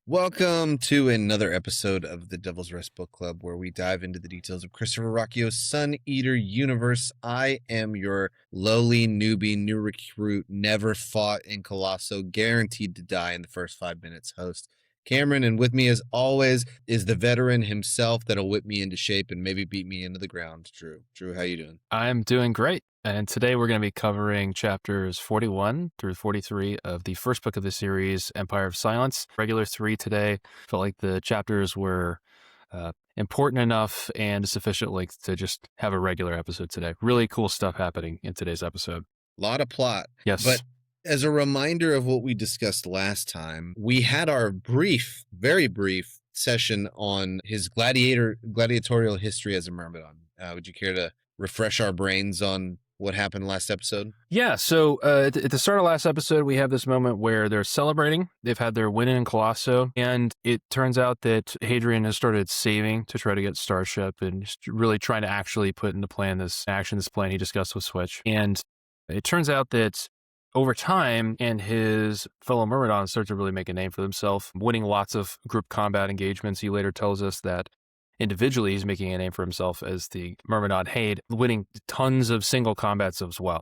Welcome to another episode of the Devil's Rest Book Club, where we dive into the details of Christopher Rocchio's Sun Eater universe. I am your lowly newbie, new recruit, never fought in Colosso, guaranteed to die in the first 5 minutes host, Cameron, and with me as always is the veteran himself that'll whip me into shape and maybe beat me into the ground, Drew. Drew, how you doing? I'm doing great. And today we're going to be covering chapters 41 through 43 of the first book of the series, Empire of Silence. Regular 3 today. Felt like the chapters were important enough and sufficient length to just have a regular episode today. Really cool stuff happening in today's episode. A lot of plot. Yes. But as a reminder of what we discussed last time, we had our very brief session on his gladiatorial history as a myrmidon. Would you care to refresh our brains on what happened last episode? Yeah, so at the start of last episode, we have this moment where they're celebrating. They've had their win in Colosso, and it turns out that Hadrian has started saving to try to get Starship and just really trying to actually put into this plan he discussed with Switch. And it turns out that over time, and his fellow Myrmidons start to really make a name for themselves, winning lots of group combat engagements. He later tells us that individually, he's making a name for himself as the Myrmidon Hade, winning tons of single combats as well.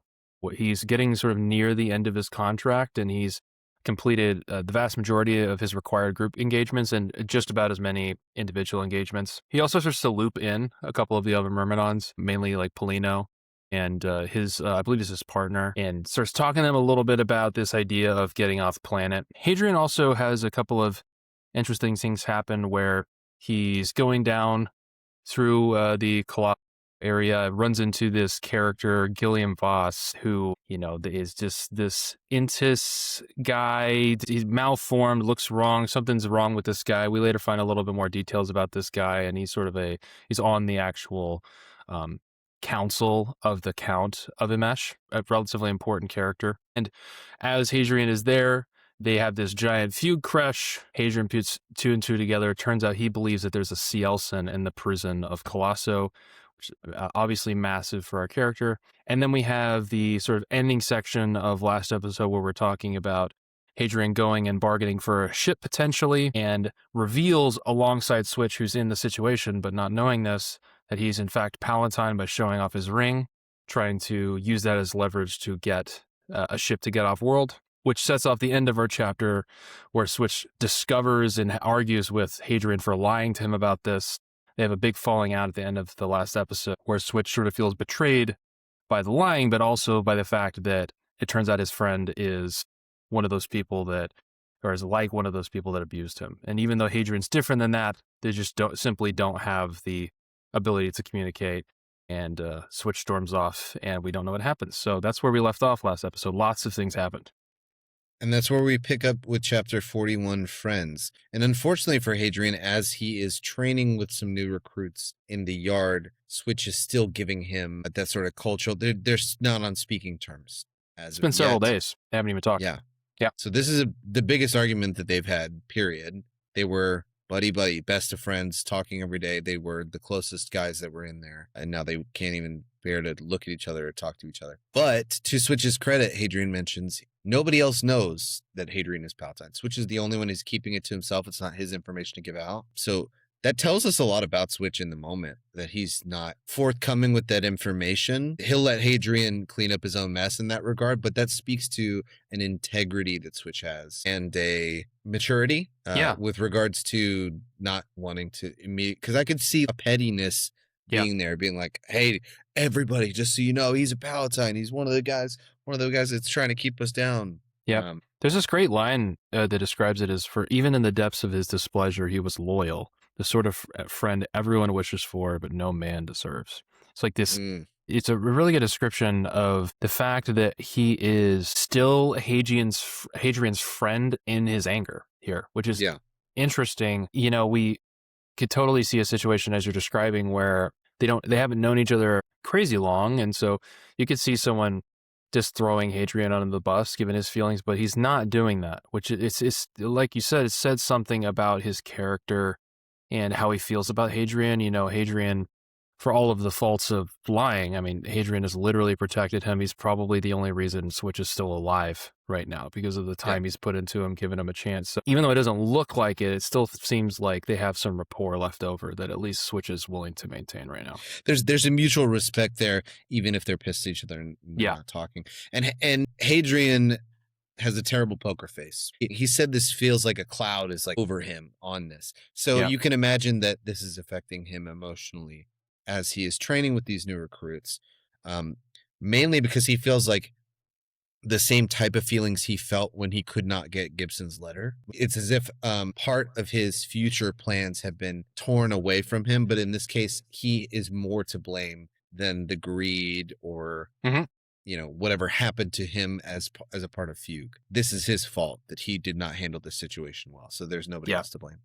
He's getting sort of near the end of his contract, and he's completed the vast majority of his required group engagements and just about as many individual engagements. He also starts to loop in a couple of the other Myrmidons, mainly like Polino and his, I believe is his partner, and starts talking to them a little bit about this idea of getting off planet. Hadrian also has a couple of interesting things happen where he's going down through the Colossus area, runs into this character, Gilliam Voss, who, is just this Intis guy. He's malformed, looks wrong. Something's wrong with this guy. We later find a little bit more details about this guy, and he's on the actual council of the Count of Emesh, a relatively important character. And as Hadrian is there, they have this giant feud crush. Hadrian puts 2 and 2 together. It turns out he believes that there's a Cielcin in the prison of Colosso, which is obviously massive for our character. And then we have the sort of ending section of last episode where we're talking about Hadrian going and bargaining for a ship potentially, and reveals alongside Switch, who's in the situation but not knowing this, that he's in fact Palatine by showing off his ring, trying to use that as leverage to get a ship to get off world, which sets off the end of our chapter where Switch discovers and argues with Hadrian for lying to him about this. They have a big falling out at the end of the last episode where Switch sort of feels betrayed by the lying, but also by the fact that it turns out his friend is one of those people that, or is like one of those people that abused him. And even though Hadrian's different than that, they just simply don't have the ability to communicate, and Switch storms off and we don't know what happens. So that's where we left off last episode. Lots of things happened. And that's where we pick up with chapter 41, Friends. And unfortunately for Hadrian, as he is training with some new recruits in the yard, Switch is still giving him that sort of cultural, they're not on speaking terms. It's been several days. They haven't even talked. Yeah. Yeah. So this is the biggest argument that they've had, period. They were buddy, best of friends, talking every day. They were the closest guys that were in there. And now they can't even bear to look at each other or talk to each other. But to Switch's credit, Hadrian mentions nobody else knows that Hadrian is Palatine. Switch is the only one who's keeping it to himself. It's not his information to give out. So that tells us a lot about Switch in the moment, that he's not forthcoming with that information. He'll let Hadrian clean up his own mess in that regard, but that speaks to an integrity that Switch has and a maturity with regards to not wanting to immediately, because I could see a pettiness being there, being like, hey, everybody, just so you know, he's a Palatine. He's one of the guys that's trying to keep us down. Yeah. There's this great line that describes it as, for even in the depths of his displeasure, he was loyal, the sort of friend everyone wishes for, but no man deserves. It's like this, it's a really good description of the fact that he is still Hadrian's friend in his anger here, which is interesting. We could totally see a situation as you're describing where they haven't known each other crazy long. And so you could see someone just throwing Hadrian under the bus, given his feelings, but he's not doing that, which it's like you said, it said something about his character and how he feels about Hadrian. Hadrian, for all of the faults of lying, I mean, Hadrian has literally protected him. He's probably the only reason Switch is still alive right now because of the Yeah. time he's put into him, giving him a chance. So even though it doesn't look like it, it still seems like they have some rapport left over that at least Switch is willing to maintain right now. There's a mutual respect there, even if they're pissed at each other and they're not talking. And Hadrian has a terrible poker face. He said this feels like a cloud is like over him on this. So you can imagine that this is affecting him emotionally as he is training with these new recruits, mainly because he feels like the same type of feelings he felt when he could not get Gibson's letter. It's as if part of his future plans have been torn away from him, but in this case, he is more to blame than the greed or whatever happened to him as a part of Fugue. This is his fault that he did not handle the situation well. So there's nobody else to blame.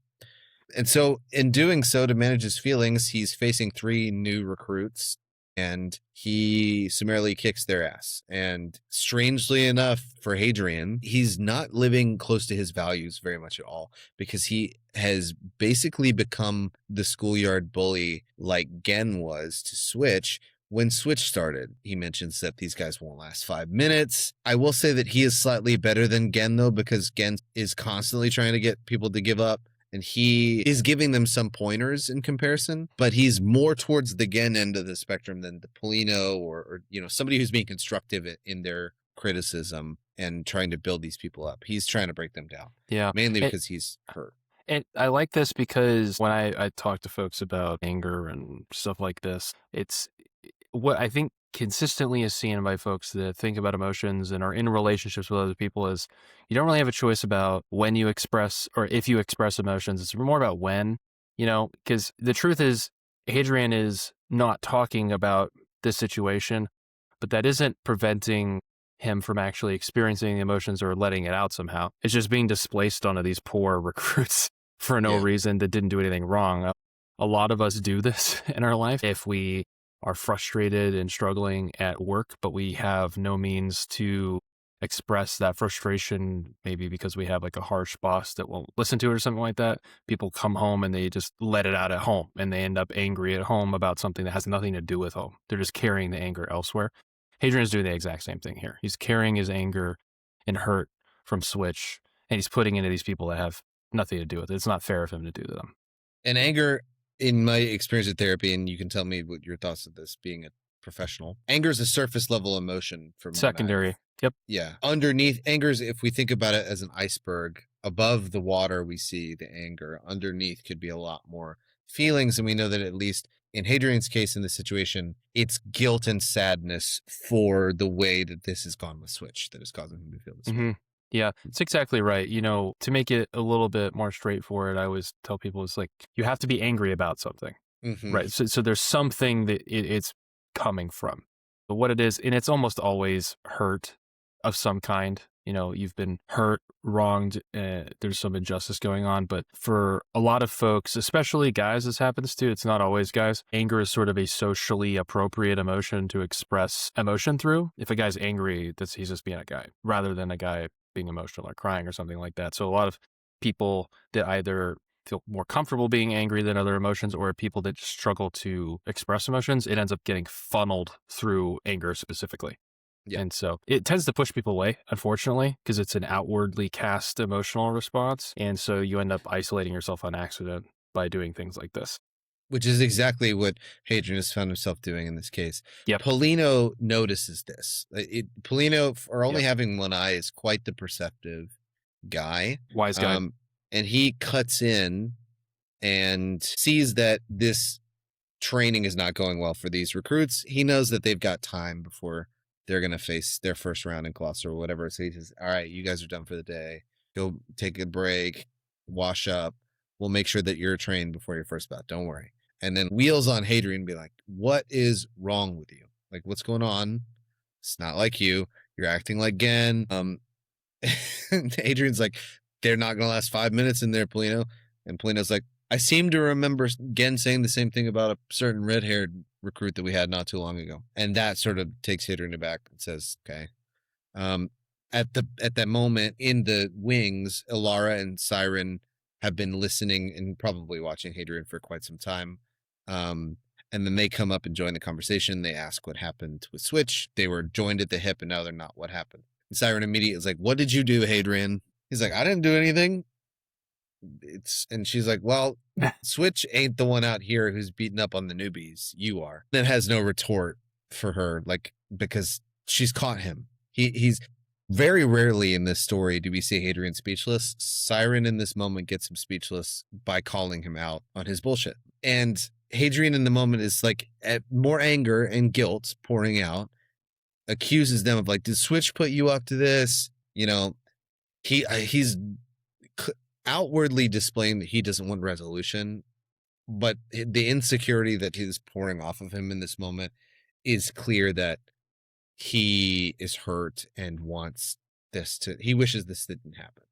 And so in doing so, to manage his feelings, he's facing 3 new recruits and he summarily kicks their ass. And strangely enough for Hadrian, he's not living close to his values very much at all because he has basically become the schoolyard bully like Gen was to Switch. When Switch started, he mentions that these guys won't last 5 minutes. I will say that he is slightly better than Gen, though, because Gen is constantly trying to get people to give up, and he is giving them some pointers in comparison, but he's more towards the Gen end of the spectrum than the Polino or somebody who's being constructive in their criticism and trying to build these people up. He's trying to break them down. Yeah. Mainly because he's hurt. And I like this because when I talk to folks about anger and stuff like this, it's what I think consistently is seen by folks that think about emotions and are in relationships with other people is you don't really have a choice about when you express or if you express emotions. It's more about when, because the truth is Hadrian is not talking about this situation, but that isn't preventing him from actually experiencing the emotions or letting it out somehow. It's just being displaced onto these poor recruits for no reason that didn't do anything wrong. A lot of us do this in our life. If we are frustrated and struggling at work, but we have no means to express that frustration, maybe because we have like a harsh boss that won't listen to it or something like that. People come home and they just let it out at home and they end up angry at home about something that has nothing to do with home. They're just carrying the anger elsewhere. Hadrian's doing the exact same thing here. He's carrying his anger and hurt from Switch and he's putting into these people that have nothing to do with it. It's not fair of him to do to them. And anger, in my experience with therapy, and you can tell me what your thoughts of this being a professional, anger is a surface level emotion from secondary. Yep. Yeah. Underneath angers, if we think about it as an iceberg, above the water, we see the anger. Underneath could be a lot more feelings. And we know that at least in Hadrian's case, in this situation, it's guilt and sadness for the way that this has gone with Switch that is causing him to feel this way. Yeah, it's exactly right. To make it a little bit more straightforward, I always tell people it's like you have to be angry about something, right? So there's something that it's coming from. But what it is, and it's almost always hurt of some kind. You've been hurt, wronged, there's some injustice going on. But for a lot of folks, especially guys this happens to, it's not always guys, anger is sort of a socially appropriate emotion to express emotion through. If a guy's angry, he's just being a guy, rather than a guy being emotional or crying or something like that. So a lot of people that either feel more comfortable being angry than other emotions or people that struggle to express emotions, it ends up getting funneled through anger specifically. Yeah. And so it tends to push people away, unfortunately, because it's an outwardly cast emotional response. And so you end up isolating yourself on accident by doing things like this. Which is exactly what Hadrian has found himself doing in this case. Yep. Polino notices this. Polino, for only having one eye, is quite the perceptive guy. Wise guy. And he cuts in and sees that this training is not going well for these recruits. He knows that they've got time before they're going to face their first round in Colossus or whatever. So he says, all right, you guys are done for the day. Go take a break, wash up. We'll make sure that you're trained before your first bout. Don't worry. And then wheels on Hadrian and be like, what is wrong with you? Like, what's going on? It's not like you. You're acting like Gen. Hadrian's like, they're not going to last 5 minutes in there, Polino. And Polino's like, I seem to remember Gen saying the same thing about a certain red-haired recruit that we had not too long ago. And that sort of takes Hadrian aback and says, okay. At that moment in the wings, Ilara and Siren have been listening and probably watching Hadrian for quite some time. And then they come up and join the conversation. They ask what happened with Switch. They were joined at the hip, and now they're not. What happened? And Siren immediately is like, "What did you do, Hadrian?" He's like, "I didn't do anything." And she's like, "Well, Switch ain't the one out here who's beating up on the newbies. You are." That has no retort for her, like, because she's caught him. He's very rarely in this story do we see Hadrian speechless. Siren in this moment gets him speechless by calling him out on his bullshit. And Hadrian in the moment is like more anger and guilt pouring out, accuses them of like, did Switch put you up to this? You know, he's outwardly displaying that he doesn't want resolution, but the insecurity that is pouring off of him in this moment is clear that he is hurt and wants he wishes this didn't happen.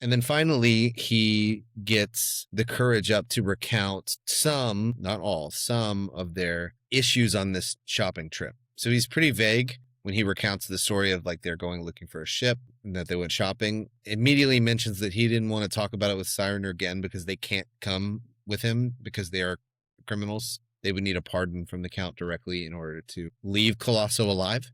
And then finally, he gets the courage up to recount some, not all, some of their issues on this shopping trip. So he's pretty vague when he recounts the story of like they're going looking for a ship and that they went shopping. Immediately mentions that he didn't want to talk about it with Siren again because they can't come with him because they are criminals. They would need a pardon from the Count directly in order to leave Colosso alive.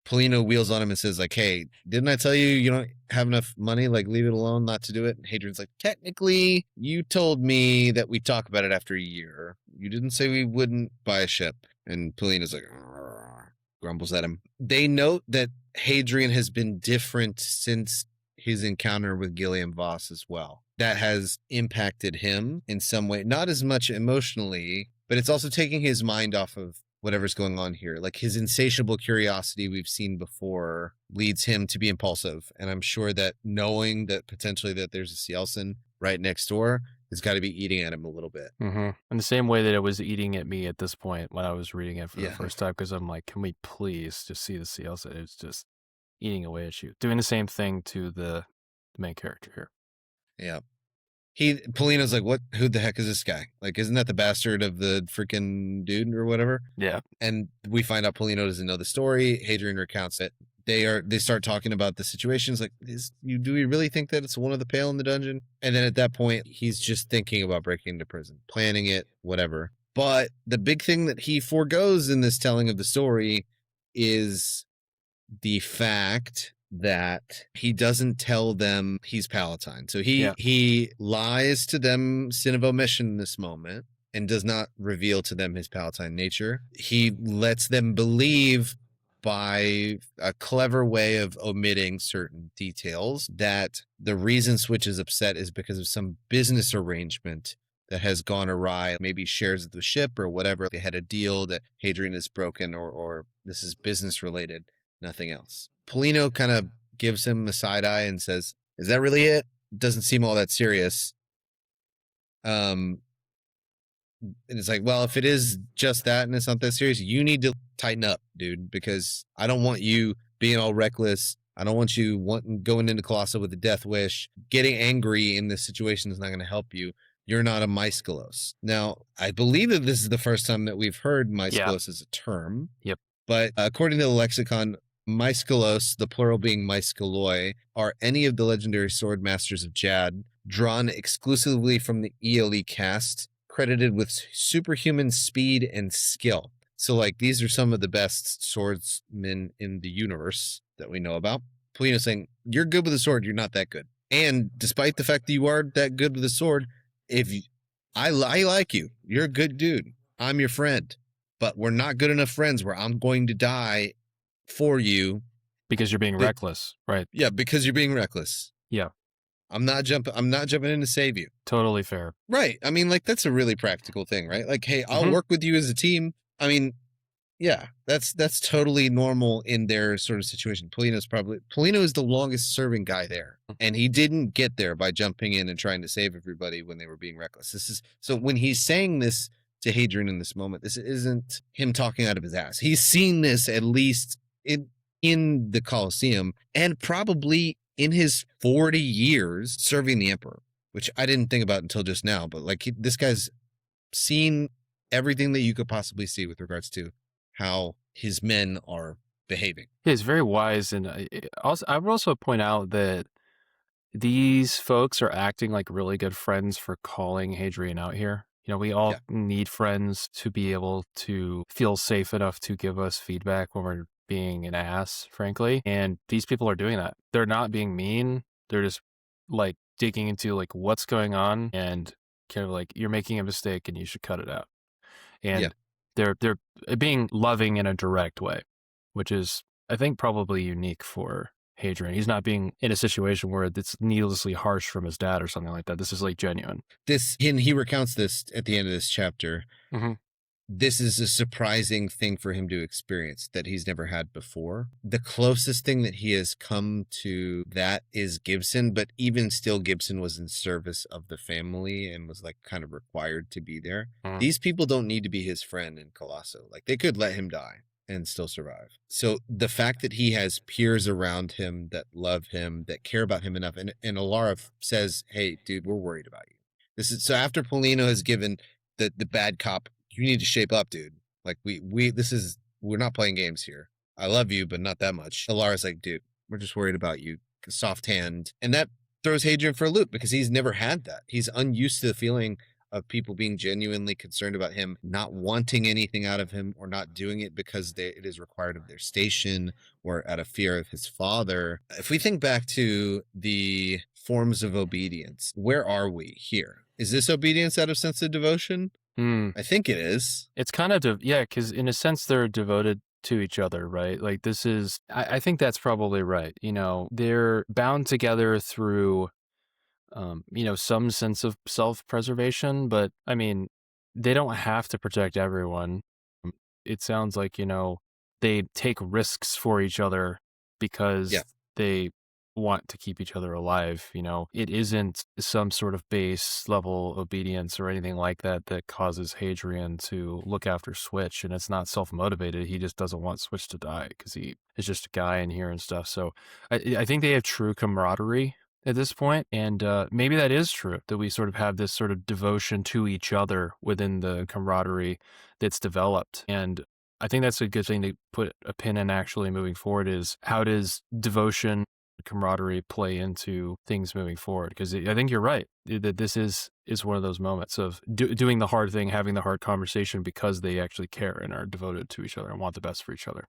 Polino wheels on him and says, like, hey, didn't I tell you you don't have enough money? Like, leave it alone, not to do it. And Hadrian's like, technically, you told me that we talk about it after a year. You didn't say we wouldn't buy a ship. And Polino's like, grumbles at him. They note that Hadrian has been different since his encounter with Gilliam Voss as well. That has impacted him in some way, not as much emotionally, but it's also taking his mind off of whatever's going on here. Like his insatiable curiosity we've seen before leads him to be impulsive. And I'm sure that knowing that potentially that there's a Cielcin right next door has got to be eating at him a little bit. In the same way that it was eating at me at this point when I was reading it for the first time, because I'm like, can we please just see the Cielcin? It's just eating away at you. Doing the same thing to the main character here. Yeah. Polino's like, who the heck is this guy? Like, isn't that the bastard of the freaking dude or whatever? Yeah. And we find out Polino doesn't know the story. Hadrian recounts it. They start talking about the situations like, do we really think that it's one of the Pale in the dungeon? And then at that point, he's just thinking about breaking into prison, planning it, whatever. But the big thing that he forgoes in this telling of the story is the fact that he doesn't tell them he's Palatine. So he lies to them, sin of omission in this moment, and does not reveal to them his Palatine nature. He lets them believe by a clever way of omitting certain details that the reason Switch is upset is because of some business arrangement that has gone awry, maybe shares of the ship or whatever. They had a deal that Hadrian is broken or this is business related, nothing else. Polino kind of gives him a side eye and says, is that really it? Doesn't seem all that serious. And it's like, well, if it is just that and it's not that serious, you need to tighten up, dude, because I don't want you being all reckless. I don't want you going into Colosso with a death wish. Getting angry in this situation is not going to help you. You're not a Maeskelos. Now, I believe that this is the first time that we've heard Maeskelos as a term. Yep. But according to the lexicon, Maeskelos, the plural being Maeskeloi, are any of the legendary sword masters of Jad, drawn exclusively from the ELE caste, credited with superhuman speed and skill. So, like, these are some of the best swordsmen in the universe that we know about. Polino's saying, you're good with a sword, you're not that good. And despite the fact that you are that good with a sword, I like you. You're a good dude. I'm your friend. But we're not good enough friends where I'm going to die for you. Because you're being reckless, right? Yeah, because you're being reckless. Yeah. I'm not jumping in to save you. Totally fair. Right. I mean, like, that's a really practical thing, right? Like, hey, I'll work with you as a team. I mean, yeah, that's totally normal in their sort of situation. Polino is the longest serving guy there. And he didn't get there by jumping in and trying to save everybody when they were being reckless. So when he's saying this to Hadrian in this moment, this isn't him talking out of his ass. He's seen this at least in the Colosseum and probably in his 40 years serving the emperor, which I didn't think about until just now. But like this guy's seen everything that you could possibly see with regards to how his men are behaving. He's very wise. And I would also point out that these folks are acting like really good friends for calling Hadrian out here. We all Yeah. need friends to be able to feel safe enough to give us feedback when we're being an ass, frankly. And these people are doing that. They're not being mean. They're just like digging into like what's going on and kind of like you're making a mistake and you should cut it out. Yeah. And they're being loving in a direct way, which is I think probably unique for Hadrian. He's not being in a situation where it's needlessly harsh from his dad or something like that. This is like genuine. And he recounts this at the end of this chapter. Mm-hmm. This is a surprising thing for him to experience that he's never had before. The closest thing that he has come to that is Gibson, but even still, Gibson was in service of the family and was like kind of required to be there. These people don't need to be his friend in Colosso. Like they could let him die and still survive. So the fact that he has peers around him that love him, that care about him enough, and Alara says, "Hey, dude, we're worried about you." This is so after Polino has given the bad cop, you need to shape up, dude. Like we're not playing games here. I love you, but not that much. Alara's like, dude, we're just worried about you. Soft hand. And that throws Hadrian for a loop because he's never had that. He's unused to the feeling of people being genuinely concerned about him, not wanting anything out of him or not doing it because it is required of their station or out of fear of his father. If we think back to the forms of obedience, where are we here? Is this obedience out of sense of devotion? I think it is. It's kind of, because in a sense, they're devoted to each other, right? Like this is, I think that's probably right. They're bound together through, some sense of self-preservation, but I mean, they don't have to protect everyone. It sounds like, they take risks for each other because they want to keep each other alive. It isn't some sort of base level obedience or anything like that that causes Hadrian to look after Switch, and it's not self-motivated. He just doesn't want Switch to die because he is just a guy in here and stuff. So I think they have true camaraderie at this point, and maybe that is true, that we sort of have this sort of devotion to each other within the camaraderie that's developed. And I think that's a good thing to put a pin in actually moving forward, is how does devotion, camaraderie play into things moving forward? Because I think you're right that this is one of those moments of doing the hard thing, having the hard conversation because they actually care and are devoted to each other and want the best for each other.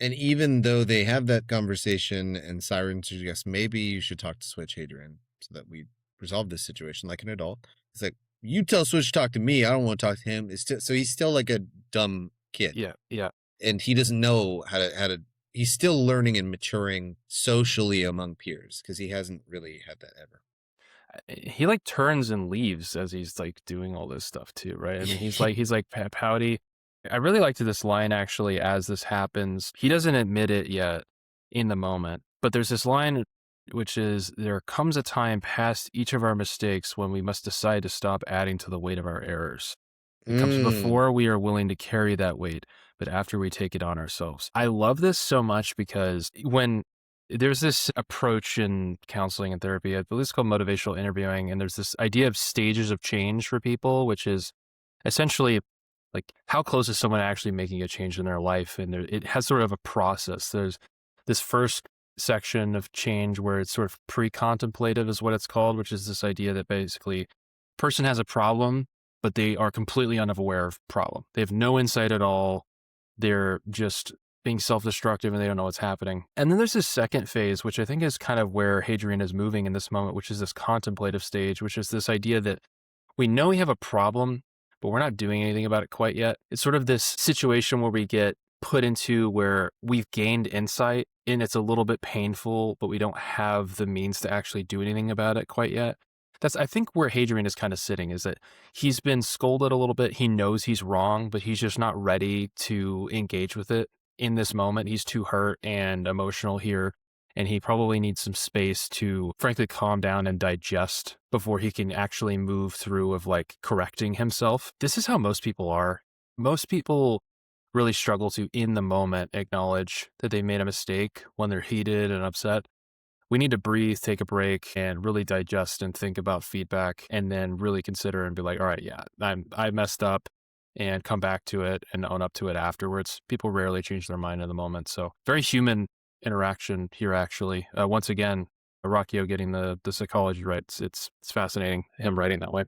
And even though they have that conversation and Siren suggests maybe you should talk to Switch, Hadrian, so that we resolve this situation like an adult, it's like, you tell Switch to talk to me, I don't want to talk to him. So he's still like a dumb kid. Yeah. And he doesn't know how to he's still learning and maturing socially among peers because he hasn't really had that ever. He like turns and leaves as he's like doing all this stuff too, right? I mean, he's like pouty. I really liked this line actually as this happens. He doesn't admit it yet in the moment, but there's this line which is, there comes a time past each of our mistakes when we must decide to stop adding to the weight of our errors. It comes before we are willing to carry that weight, but after we take it on ourselves. I love this so much because when there's this approach in counseling and therapy, I believe it's called motivational interviewing, and there's this idea of stages of change for people, which is essentially like how close is someone actually making a change in their life? And it has sort of a process. There's this first section of change where it's sort of pre-contemplative is what it's called, which is this idea that basically person has a problem, but they are completely unaware of problem. They have no insight at all. They're just being self-destructive and they don't know what's happening. And then there's this second phase, which I think is kind of where Hadrian is moving in this moment, which is this contemplative stage, which is this idea that we know we have a problem, but we're not doing anything about it quite yet. It's sort of this situation where we get put into where we've gained insight and it's a little bit painful, but we don't have the means to actually do anything about it quite yet. That's, I think, where Hadrian is kind of sitting, is that he's been scolded a little bit. He knows he's wrong, but he's just not ready to engage with it in this moment. He's too hurt and emotional here, and he probably needs some space to, frankly, calm down and digest before he can actually move through of like correcting himself. This is how most people are. Most people really struggle to, in the moment, acknowledge that they made a mistake when they're heated and upset. We need to breathe, take a break, and really digest and think about feedback, and then really consider and be like, all right, yeah, I messed up, and come back to it and own up to it afterwards. People rarely change their mind in the moment. So very human interaction here, actually. Once again, Rocchio getting the psychology right. It's fascinating, him writing that way.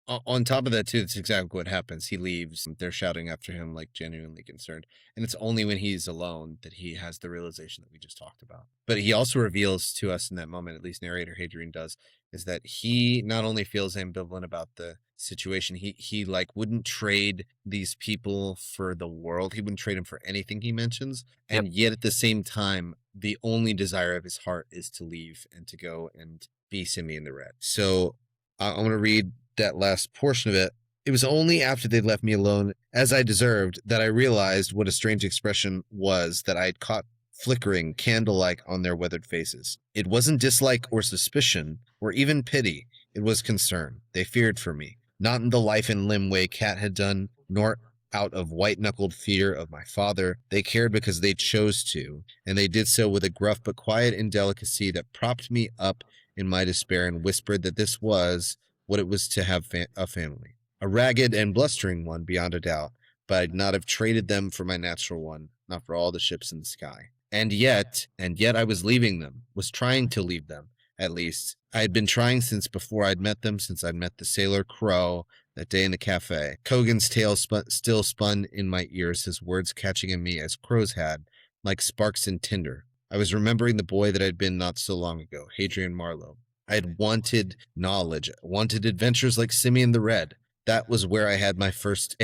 On top of that, too, that's exactly what happens. He leaves. They're shouting after him, like genuinely concerned. And it's only when he's alone that he has the realization that we just talked about. But he also reveals to us in that moment, at least narrator Hadrian does, is that he not only feels ambivalent about the situation, he like wouldn't trade these people for the world. He wouldn't trade them for anything he mentions. Yep. And yet at the same time, the only desire of his heart is to leave and to go and be Simeon the Red. So I'm going to read that last portion of it. It was only after they'd left me alone, as I deserved, that I realized what a strange expression was that I had caught flickering candle-like on their weathered faces. It wasn't dislike or suspicion, or even pity. It was concern. They feared for me, not in the life and limb way Cat had done, nor out of white-knuckled fear of my father. They cared because they chose to, and they did so with a gruff but quiet indelicacy that propped me up in my despair and whispered that this was what it was to have a family. A ragged and blustering one, beyond a doubt, but I'd not have traded them for my natural one, not for all the ships in the sky. And yet I was leaving them, was trying to leave them, at least. I had been trying since before I'd met them, since I'd met the sailor Crow that day in the cafe. Kogan's tale still spun in my ears, his words catching in me as Crow's had, like sparks in tinder. I was remembering the boy that I'd been not so long ago, Hadrian Marlowe. I had wanted knowledge, wanted adventures like Simeon the Red. That was where I had first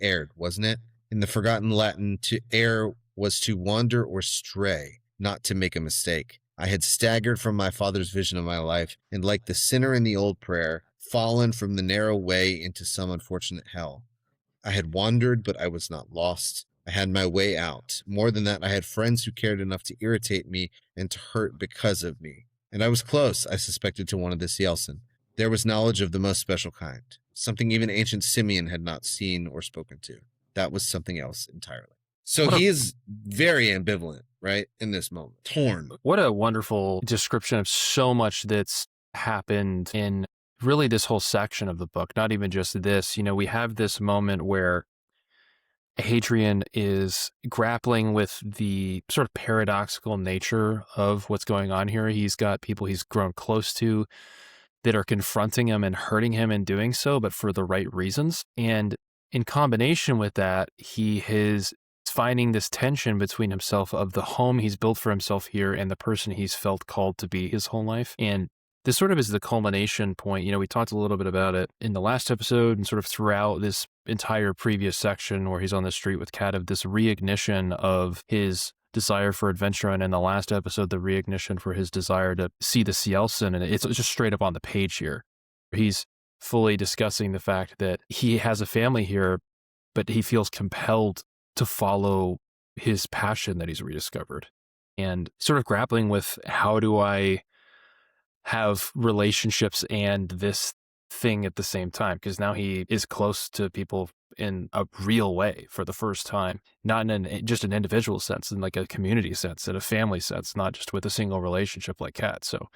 erred, wasn't it? In the forgotten Latin, to err was to wander or stray, not to make a mistake. I had staggered from my father's vision of my life, and like the sinner in the old prayer, fallen from the narrow way into some unfortunate hell. I had wandered, but I was not lost. I had my way out. More than that, I had friends who cared enough to irritate me and to hurt because of me. And I was close, I suspected, to one of the Cielcin. There was knowledge of the most special kind, something even ancient Simeon had not seen or spoken to. That was something else entirely. So he is very ambivalent, right, in this moment. Torn. What a wonderful description of so much that's happened in really this whole section of the book, not even just this. We have this moment where Hadrian is grappling with the sort of paradoxical nature of what's going on here. He's got people he's grown close to that are confronting him and hurting him in doing so, but for the right reasons. And in combination with that, he is finding this tension between himself of the home he's built for himself here and the person he's felt called to be his whole life. And this sort of is the culmination point. We talked a little bit about it in the last episode and sort of throughout this entire previous section where he's on the street with Cat, of this reignition of his desire for adventure, and in the last episode, the reignition for his desire to see the Cielcin. And it's just straight up on the page here. He's fully discussing the fact that he has a family here, but he feels compelled to follow his passion that he's rediscovered, and sort of grappling with, how do I have relationships and this thing at the same time? Because now he is close to people in a real way for the first time, not in just an individual sense, in like a community sense, in a family sense, not just with a single relationship like Cat. So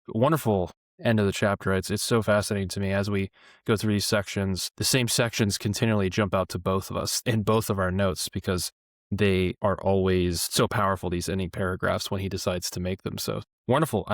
wonderful end of the chapter. It's so fascinating to me as we go through these sections. The same sections continually jump out to both of us in both of our notes, because they are always so powerful, these ending paragraphs, when he decides to make them. So wonderful.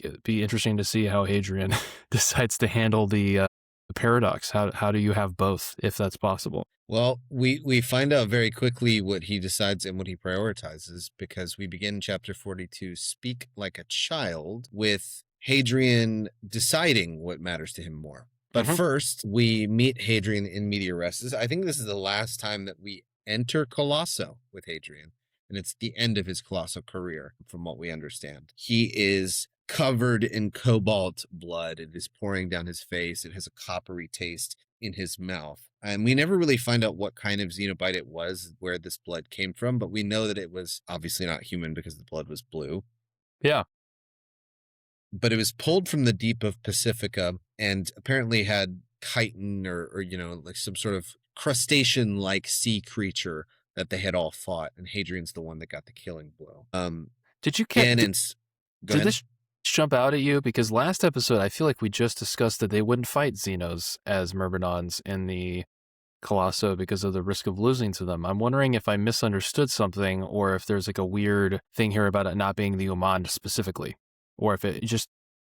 It'd be interesting to see how Hadrian decides to handle the paradox. How do you have both, if that's possible? Well, we find out very quickly what he decides and what he prioritizes, because we begin chapter 42, Speak Like a Child, with Hadrian deciding what matters to him more. But first, we meet Hadrian in media res. I think this is the last time that we enter Colosso with Hadrian, and it's the end of his colossal career, from what we understand. He is covered in cobalt blood. It is pouring down his face. It has a coppery taste in his mouth. And we never really find out what kind of xenobite it was, where this blood came from, but we know that it was obviously not human because the blood was blue. Yeah. But it was pulled from the deep of Pacifica and apparently had chitin or like some sort of crustacean-like sea creature that they had all fought, and Hadrian's the one that got the killing blow. Did Did this jump out at you? Because last episode, I feel like we just discussed that they wouldn't fight Xenos as Myrmidons in the Colosso because of the risk of losing to them. I'm wondering if I misunderstood something, or if there's like a weird thing here about it not being the Umand specifically, or if it just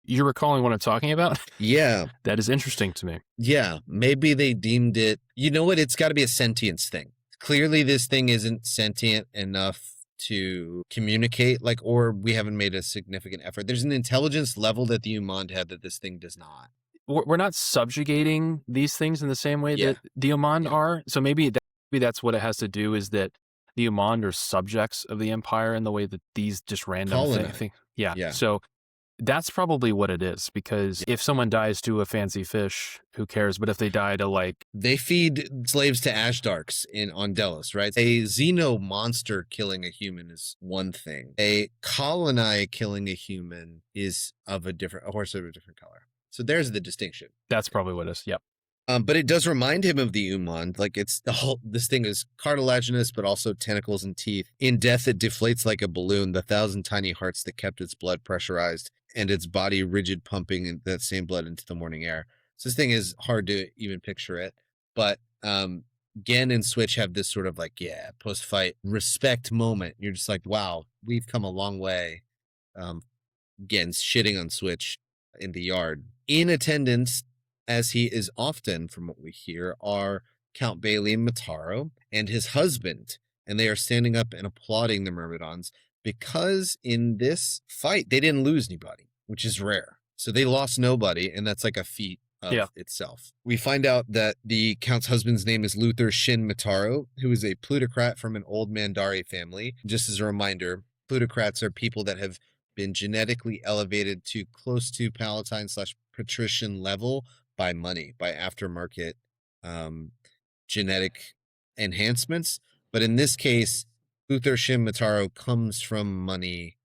You're recalling what I'm talking about? Yeah. That is interesting to me. Yeah. Maybe they deemed it, you know what? It's got to be a sentience thing. Clearly, this thing isn't sentient enough to communicate, like, or we haven't made a significant effort. There's an intelligence level that the Umand had that this thing does not. We're not subjugating these things in the same way Yeah. that the Umand Yeah. are. So maybe that's what it has to do, is that the Umand are subjects of the Empire in the way that these just random Colonized. things. Yeah. Yeah. So that's probably what it is, because if someone dies to a fancy fish, who cares? But if they die to, like, They feed slaves to Ashdarks on Delos, right? A Xeno monster killing a human is one thing. A colony killing a human is a horse of a different color. So there's the distinction. that's probably what it is. Yep. But it does remind him of the Umand. Like, this thing is cartilaginous, but also tentacles and teeth. In death, it deflates like a balloon, the 1,000 tiny hearts that kept its blood pressurized and its body rigid, pumping that same blood into the morning air. So this thing is hard to even picture it. But Gen and Switch have this sort of like, post-fight respect moment. You're just like, wow, we've come a long way. Gen's shitting on Switch in the yard. In attendance, as he is often, from what we hear, are Count Balian Mataro and his husband, and they are standing up and applauding the Myrmidons because in this fight they didn't lose anybody, which is rare. So they lost nobody, and that's like a feat of itself. We find out that the Count's husband's name is Luther Shin Mataro, who is a plutocrat from an old Mandari family. Just as a reminder, plutocrats are people that have been genetically elevated to close to Palatine/patrician level by money, by aftermarket genetic enhancements. But in this case, Luther Shin Mataro comes from money,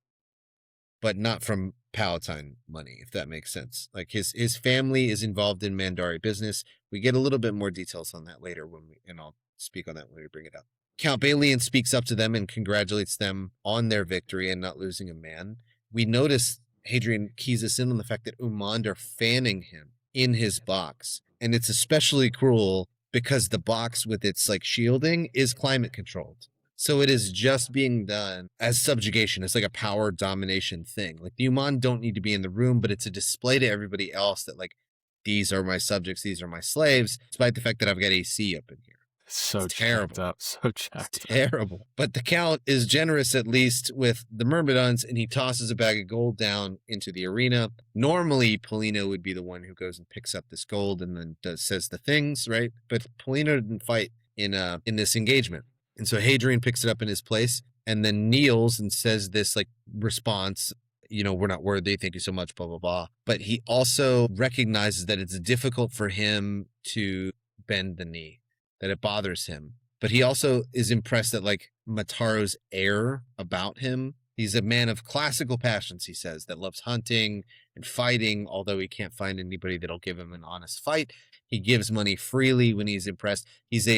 but not from Palatine money, if that makes sense. Like his family is involved in Mandari business. We get a little bit more details on that later and I'll speak on that when we bring it up. Count Balian speaks up to them and congratulates them on their victory and not losing a man. We notice Hadrian keys us in on the fact that Umand are fanning him in his box. And it's especially cruel because the box with its like shielding is climate controlled. So it is just being done as subjugation. It's like a power domination thing. Like the Umand don't need to be in the room, but it's a display to everybody else that like, these are my subjects, these are my slaves, despite the fact that I've got AC up in here. So terrible. Up. So jacked up. Terrible. But the Count is generous, at least with the Myrmidons, and he tosses a bag of gold down into the arena. Normally, Polino would be the one who goes and picks up this gold and then says the things, right? But Polino didn't fight in this engagement. And so Hadrian picks it up in his place and then kneels and says this like response, we're not worthy. Thank you so much, blah, blah, blah. But he also recognizes that it's difficult for him to bend the knee, that it bothers him. But he also is impressed that like Mataro's air about him. He's a man of classical passions, he says, that loves hunting and fighting, although he can't find anybody that'll give him an honest fight. He gives money freely when he's impressed. He's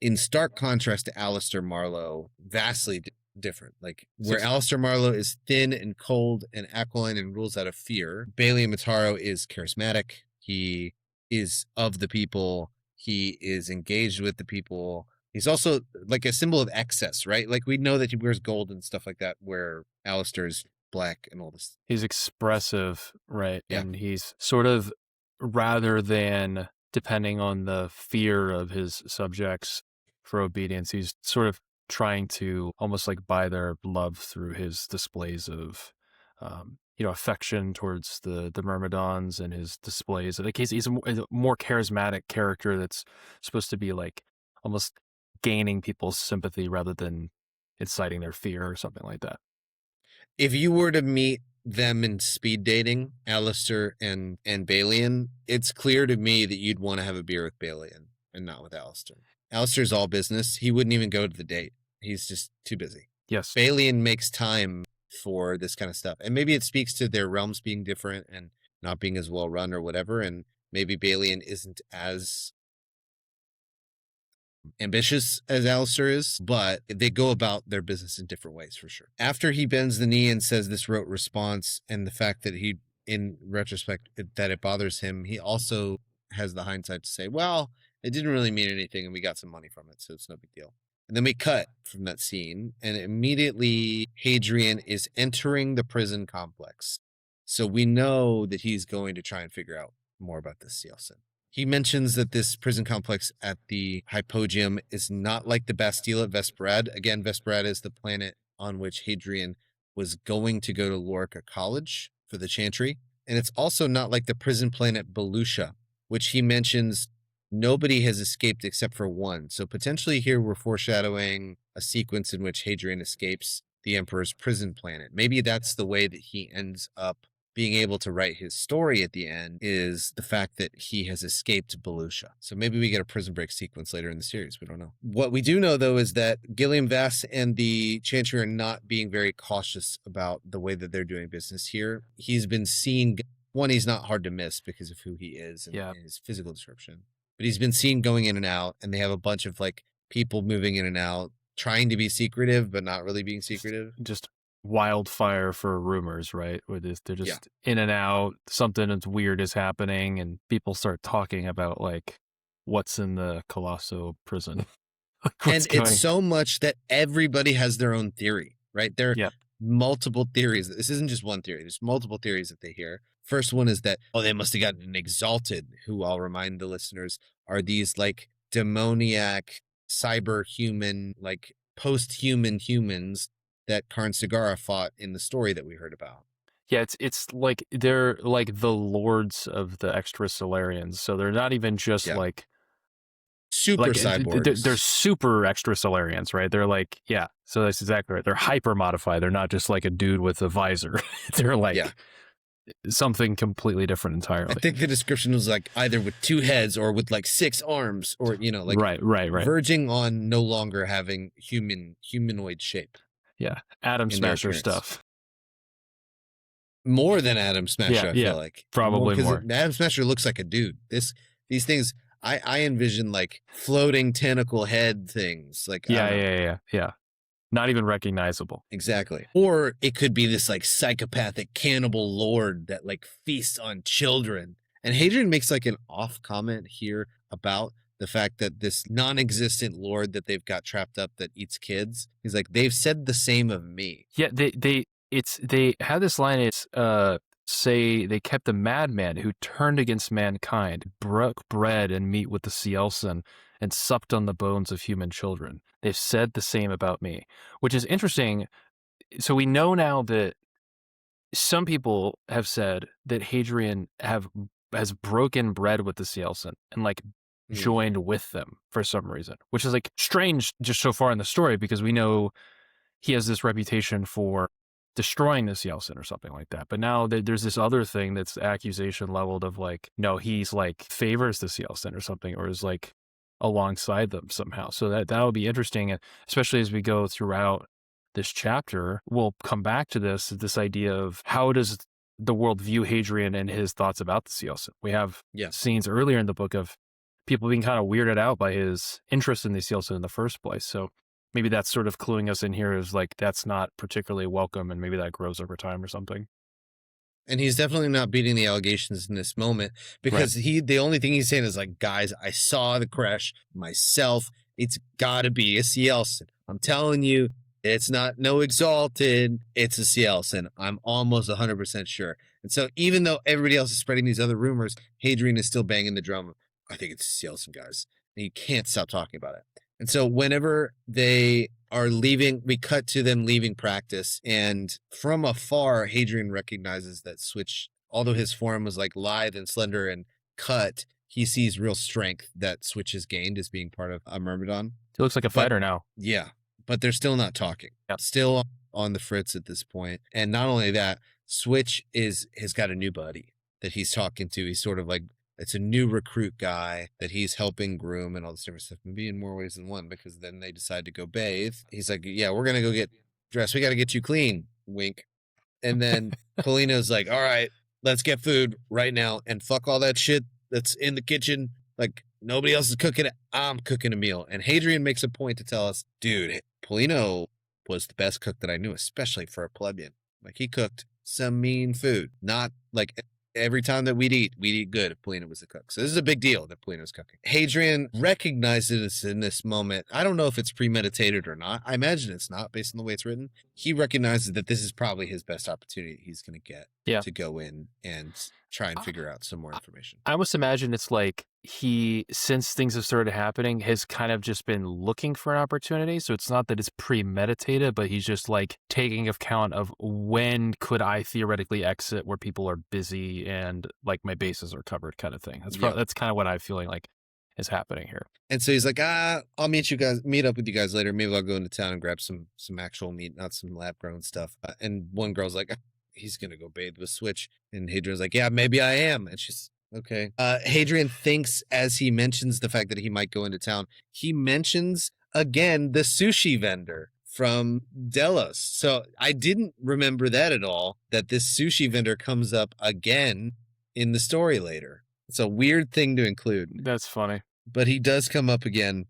in stark contrast to Alistair Marlowe, vastly different. Like where Alistair Marlowe is thin and cold and aquiline and rules out of fear, Balian Mataro is charismatic. He is of the people. He is engaged with the people. He's also like a symbol of excess, right? Like we know that he wears gold and stuff like that, where Alistair's black and all this. He's expressive, right? Yeah. And he's sort of, rather than depending on the fear of his subjects for obedience, he's sort of trying to almost like buy their love through his displays of affection towards the Myrmidons, and his displays. Like he's a more charismatic character that's supposed to be like almost gaining people's sympathy rather than inciting their fear or something like that. If you were to meet them in speed dating, Alistair and Balian, it's clear to me that you'd want to have a beer with Balian and not with Alistair. Alistair's all business. He wouldn't even go to the date. He's just too busy. Yes. Balian makes time for this kind of stuff. And maybe it speaks to their realms being different and not being as well run or whatever. And maybe Balian isn't as ambitious as Alistair is, but they go about their business in different ways for sure. After he bends the knee and says this rote response, and the fact that he, in retrospect, that it bothers him, he also has the hindsight to say, well, it didn't really mean anything and we got some money from it, so it's no big deal. And then we cut from that scene, and immediately Hadrian is entering the prison complex. So we know that he's going to try and figure out more about this Cielcin. He mentions that this prison complex at the Hypogeum is not like the Bastille at Vesperad. Again, Vesperad is the planet on which Hadrian was going to go to Lorica College for the Chantry. And it's also not like the prison planet Belucia, which he mentions nobody has escaped except for one. So potentially here we're foreshadowing a sequence in which Hadrian escapes the Emperor's prison planet. Maybe that's the way that he ends up being able to write his story at the end, is the fact that he has escaped Belucia. So maybe we get a prison break sequence later in the series. We don't know. What we do know, though, is that Gilliam Vass and the Chantry are not being very cautious about the way that they're doing business here. He's been seen, one, he's not hard to miss because of who he is and his physical description. But he's been seen going in and out, and they have a bunch of like people moving in and out, trying to be secretive, but not really being secretive. Just wildfire for rumors, right? Where they're just in and out, something that's weird is happening, and people start talking about like what's in the Colosso prison. And it's so much that everybody has their own theory, right? There are multiple theories. This isn't just one theory. There's multiple theories that they hear. First one is that, they must have gotten exalted, who I'll remind the listeners are these like demoniac, cyber-human, like post-human humans that Karn Sagara fought in the story that we heard about. Yeah, it's like they're like the lords of the extrasolarians. So they're not even just like super cyborgs. They're super extrasolarians, right? They're like, so that's exactly right. They're hyper modified. They're not just like a dude with a visor. They're like something completely different entirely. I think the description was like either with 2 heads or with like 6 arms, or like right, verging on no longer having humanoid shape. Yeah, Atom Smasher stuff. More than Atom Smasher, I feel like. Probably more. Atom Smasher looks like a dude. These things, I envision like floating tentacle head things. Like yeah. Not even recognizable. Exactly. Or it could be this like psychopathic cannibal lord that like feasts on children. And Hadrian makes like an off comment here about the fact that this non-existent lord that they've got trapped up that eats kids, he's like, they've said the same of me. Yeah, they had this line, it's say they kept a madman who turned against mankind, broke bread and meat with the Cielcin, and supped on the bones of human children. They've said the same about me, which is interesting. So we know now that some people have said that Hadrian has broken bread with the Cielcin and like joined with them for some reason, which is like strange just so far in the story, because we know he has this reputation for destroying the Cielcin or something like that. But now there's this other thing that's accusation leveled of like, no, he's like favors the Cielcin or something, or is like alongside them somehow. So that would be interesting, especially as we go throughout this chapter. We'll come back to this idea of how does the world view Hadrian and his thoughts about the Cielcin. We have scenes earlier in the book of people being kind of weirded out by his interest in the Cielcin in the first place. So maybe that's sort of cluing us in here as like, that's not particularly welcome, and maybe that grows over time or something. And he's definitely not beating the allegations in this moment, because the only thing he's saying is like, guys, I saw the crash myself. It's got to be a Cielcin. I'm telling you, it's not no exalted. It's a Cielcin. I'm almost 100% sure. And so even though everybody else is spreading these other rumors, Hadrian is still banging the drum. I think it's Cielcin, guys. And he can't stop talking about it. And so whenever they are leaving, we cut to them leaving practice. And from afar, Hadrian recognizes that Switch, although his form was like lithe and slender and cut, he sees real strength that Switch has gained as being part of a Myrmidon. He looks like a fighter now. Yeah, but they're still not talking. Yep. Still on the fritz at this point. And not only that, Switch has got a new buddy that he's talking to. He's sort of like, it's a new recruit guy that he's helping groom and all this different stuff, maybe in more ways than one, because then they decide to go bathe. He's like, yeah, we're going to go get dressed. We got to get you clean. Wink. And then Polino's like, all right, let's get food right now and fuck all that shit that's in the kitchen. Like, nobody else is cooking it. I'm cooking a meal. And Hadrian makes a point to tell us, dude, Polino was the best cook that I knew, especially for a plebeian. Like, he cooked some mean food, not like Every time that we'd eat good if Polina was the cook. So this is a big deal that Polina was cooking. Hadrian recognizes in this moment. I don't know if it's premeditated or not. I imagine it's not based on the way it's written. He recognizes that this is probably his best opportunity he's going to get to go in and try and figure out some more information. I almost imagine it's like he, since things have started happening, has kind of just been looking for an opportunity. So it's not that it's premeditated, but he's just like taking account of when could I theoretically exit where people are busy and like my bases are covered kind of thing. That's kind of what I'm feeling like is happening here. And so he's like, I'll meet up with you guys later. Maybe I'll go into town and grab some actual meat, not some lab grown stuff. And one girl's like, he's going to go bathe with Switch. And Hadrian's like, yeah, maybe I am. And she's okay. Hadrian thinks, as he mentions the fact that he might go into town, he mentions again the sushi vendor from Delos. So I didn't remember that at all, that this sushi vendor comes up again in the story later. It's a weird thing to include. That's funny. But he does come up again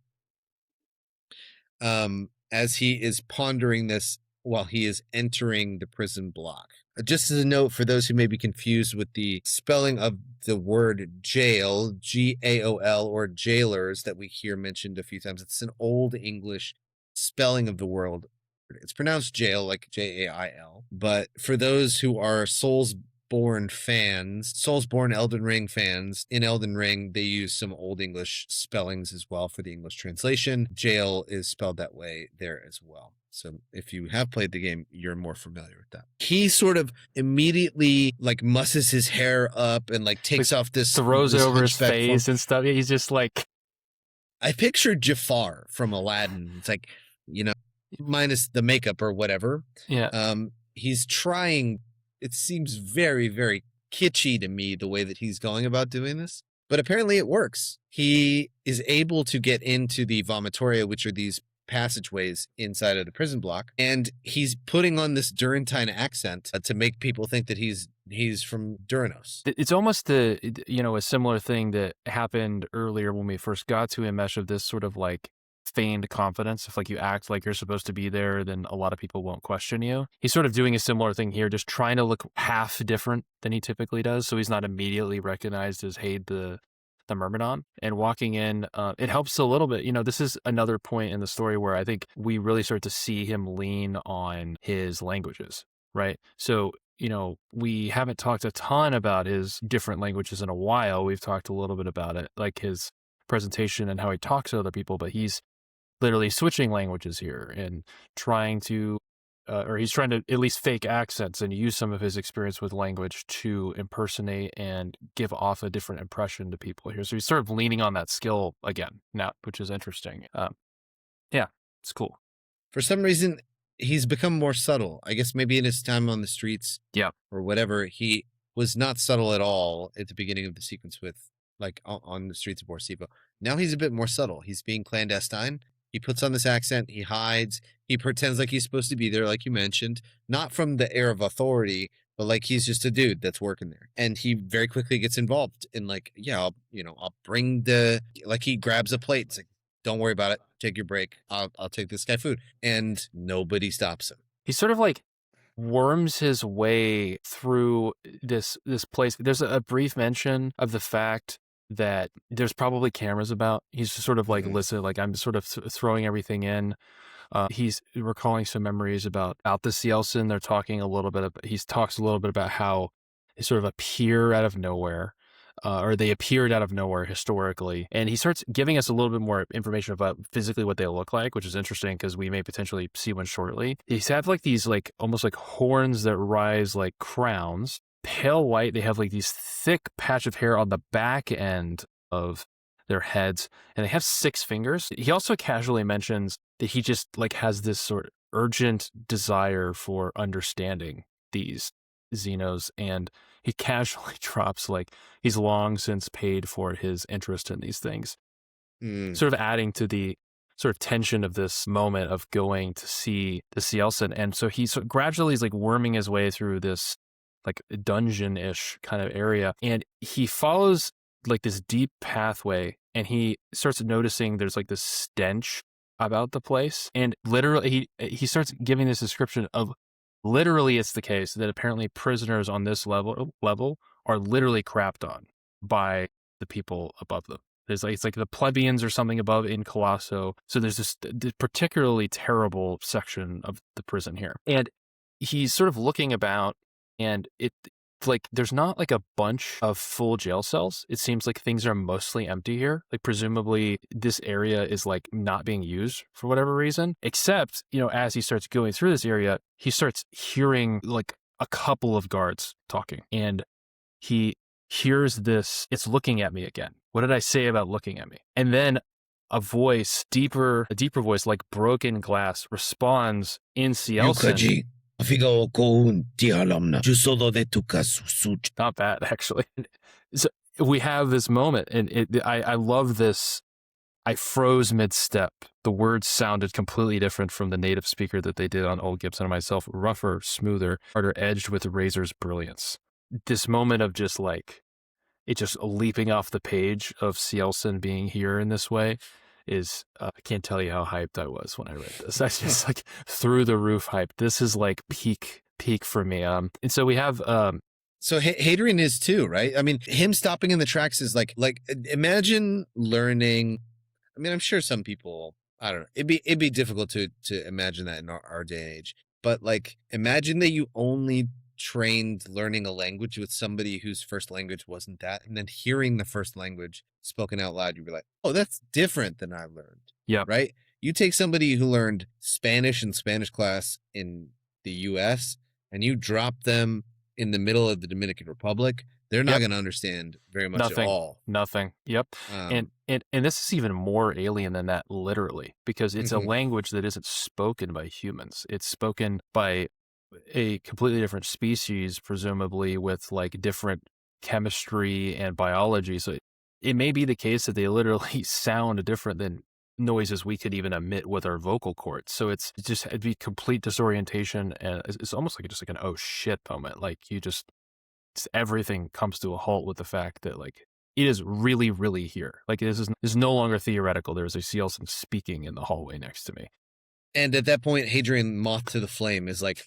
as he is pondering this while he is entering the prison block. Just as a note for those who may be confused with the spelling of the word jail, G-A-O-L, or jailers that we hear mentioned a few times, it's an old English spelling of the word. It's pronounced jail, like J-A-I-L. But for those who are Soulsborne Elden Ring fans, in Elden Ring, they use some Old English spellings as well for the English translation. Jail is spelled that way there as well. So if you have played the game, you're more familiar with that. He sort of immediately like musses his hair up and like takes off this, throws it over his face form. And stuff. He's just like, I pictured Jafar from Aladdin. It's like, minus the makeup or whatever. Yeah. He's trying. It seems very, very kitschy to me the way that he's going about doing this, but apparently it works. He is able to get into the vomitoria, which are these passageways inside of the prison block, and he's putting on this Durantine accent to make people think that he's from Duranos. It's almost a similar thing that happened earlier when we first got to Emesh, of this sort of like feigned confidence. If like you act like you're supposed to be there, then a lot of people won't question you. He's sort of doing a similar thing here, just trying to look half different than he typically does, so he's not immediately recognized as Hade the Myrmidon. And walking in, it helps a little bit. This is another point in the story where I think we really start to see him lean on his languages, right? So, we haven't talked a ton about his different languages in a while. We've talked a little bit about it, like his presentation and how he talks to other people, but he's literally switching languages here and trying to he's trying to at least fake accents and use some of his experience with language to impersonate and give off a different impression to people here. So he's sort of leaning on that skill again now, which is interesting. Yeah, it's cool. For some reason, he's become more subtle. I guess maybe in his time on the streets, or whatever, he was not subtle at all at the beginning of the sequence with, like, on the streets of Borsebo. Now he's a bit more subtle. He's being clandestine. He puts on this accent, he hides, he pretends like he's supposed to be there, like you mentioned, not from the air of authority, but like he's just a dude that's working there. And he very quickly gets involved in like, I'll bring he grabs a plate. It's like, don't worry about it. Take your break. I'll take this guy food. And nobody stops him. He sort of like worms his way through this place. There's a brief mention of the fact that there's probably cameras about. He's just sort of like, listen, like I'm sort of throwing everything in. He's recalling some memories about the Cielcin. They're talking a little bit about, he talks a little bit about how they sort of appear out of nowhere, or they appeared out of nowhere historically. And he starts giving us a little bit more information about physically what they look like, which is interesting because we may potentially see one shortly. He's have like these like almost like horns that rise like crowns. Pale white. They have like these thick patch of hair on the back end of their heads, and they have 6 fingers. He also casually mentions that he just like has this sort of urgent desire for understanding these Xenos, and he casually drops like he's long since paid for his interest in these things, sort of adding to the sort of tension of this moment of going to see the Cielcin. And so he gradually is like worming his way through this like dungeon-ish kind of area, and he follows like this deep pathway, and he starts noticing there's like this stench about the place, and literally he starts giving this description of literally it's the case that apparently prisoners on this level are literally crapped on by the people above them. It's like the plebeians or something above in Colosso. So there's this particularly terrible section of the prison here. And he's sort of looking about, and it's like there's not like a bunch of full jail cells. It seems like things are mostly empty here. Like presumably this area is like not being used for whatever reason. Except, as he starts going through this area, he starts hearing like a couple of guards talking. And he hears this, it's looking at me again. What did I say about looking at me? And then a deeper voice, like broken glass, responds in Cielcin. Not bad, actually. So we have this moment, and I love this. I froze mid-step. The words sounded completely different from the native speaker that they did on Old Gibson and myself. Rougher, smoother, harder edged with razor's brilliance. This moment of just like, it just leaping off the page of Cielcin being here in this way is, I can't tell you how hyped I was when I read this. I just like through the roof hype. This is like peak for me. And so we have, so Hadrian is too, right? I mean, him stopping in the tracks is like imagine learning. I mean, I'm sure some people, I don't know. It'd be difficult to imagine that in our day and age. But like, imagine that you only trained learning a language with somebody whose first language wasn't that, and then hearing the first language spoken out loud, you'd be like, oh, that's different than I learned. Yeah. Right? You take somebody who learned Spanish in Spanish class in the US and you drop them in the middle of the Dominican Republic, they're not going to understand very much at all. Nothing. Yep. And this is even more alien than that, literally, because it's a language that isn't spoken by humans. It's spoken by a completely different species, presumably with like different chemistry and biology. So it may be the case that they literally sound different than noises we could even emit with our vocal cords. So it'd be complete disorientation, and it's almost like just like an oh shit moment. Like everything comes to a halt with the fact that like it is really, really here. Like this is no longer theoretical. There's a Cielcin speaking in the hallway next to me. And at that point, Hadrian, moth to the flame, is like,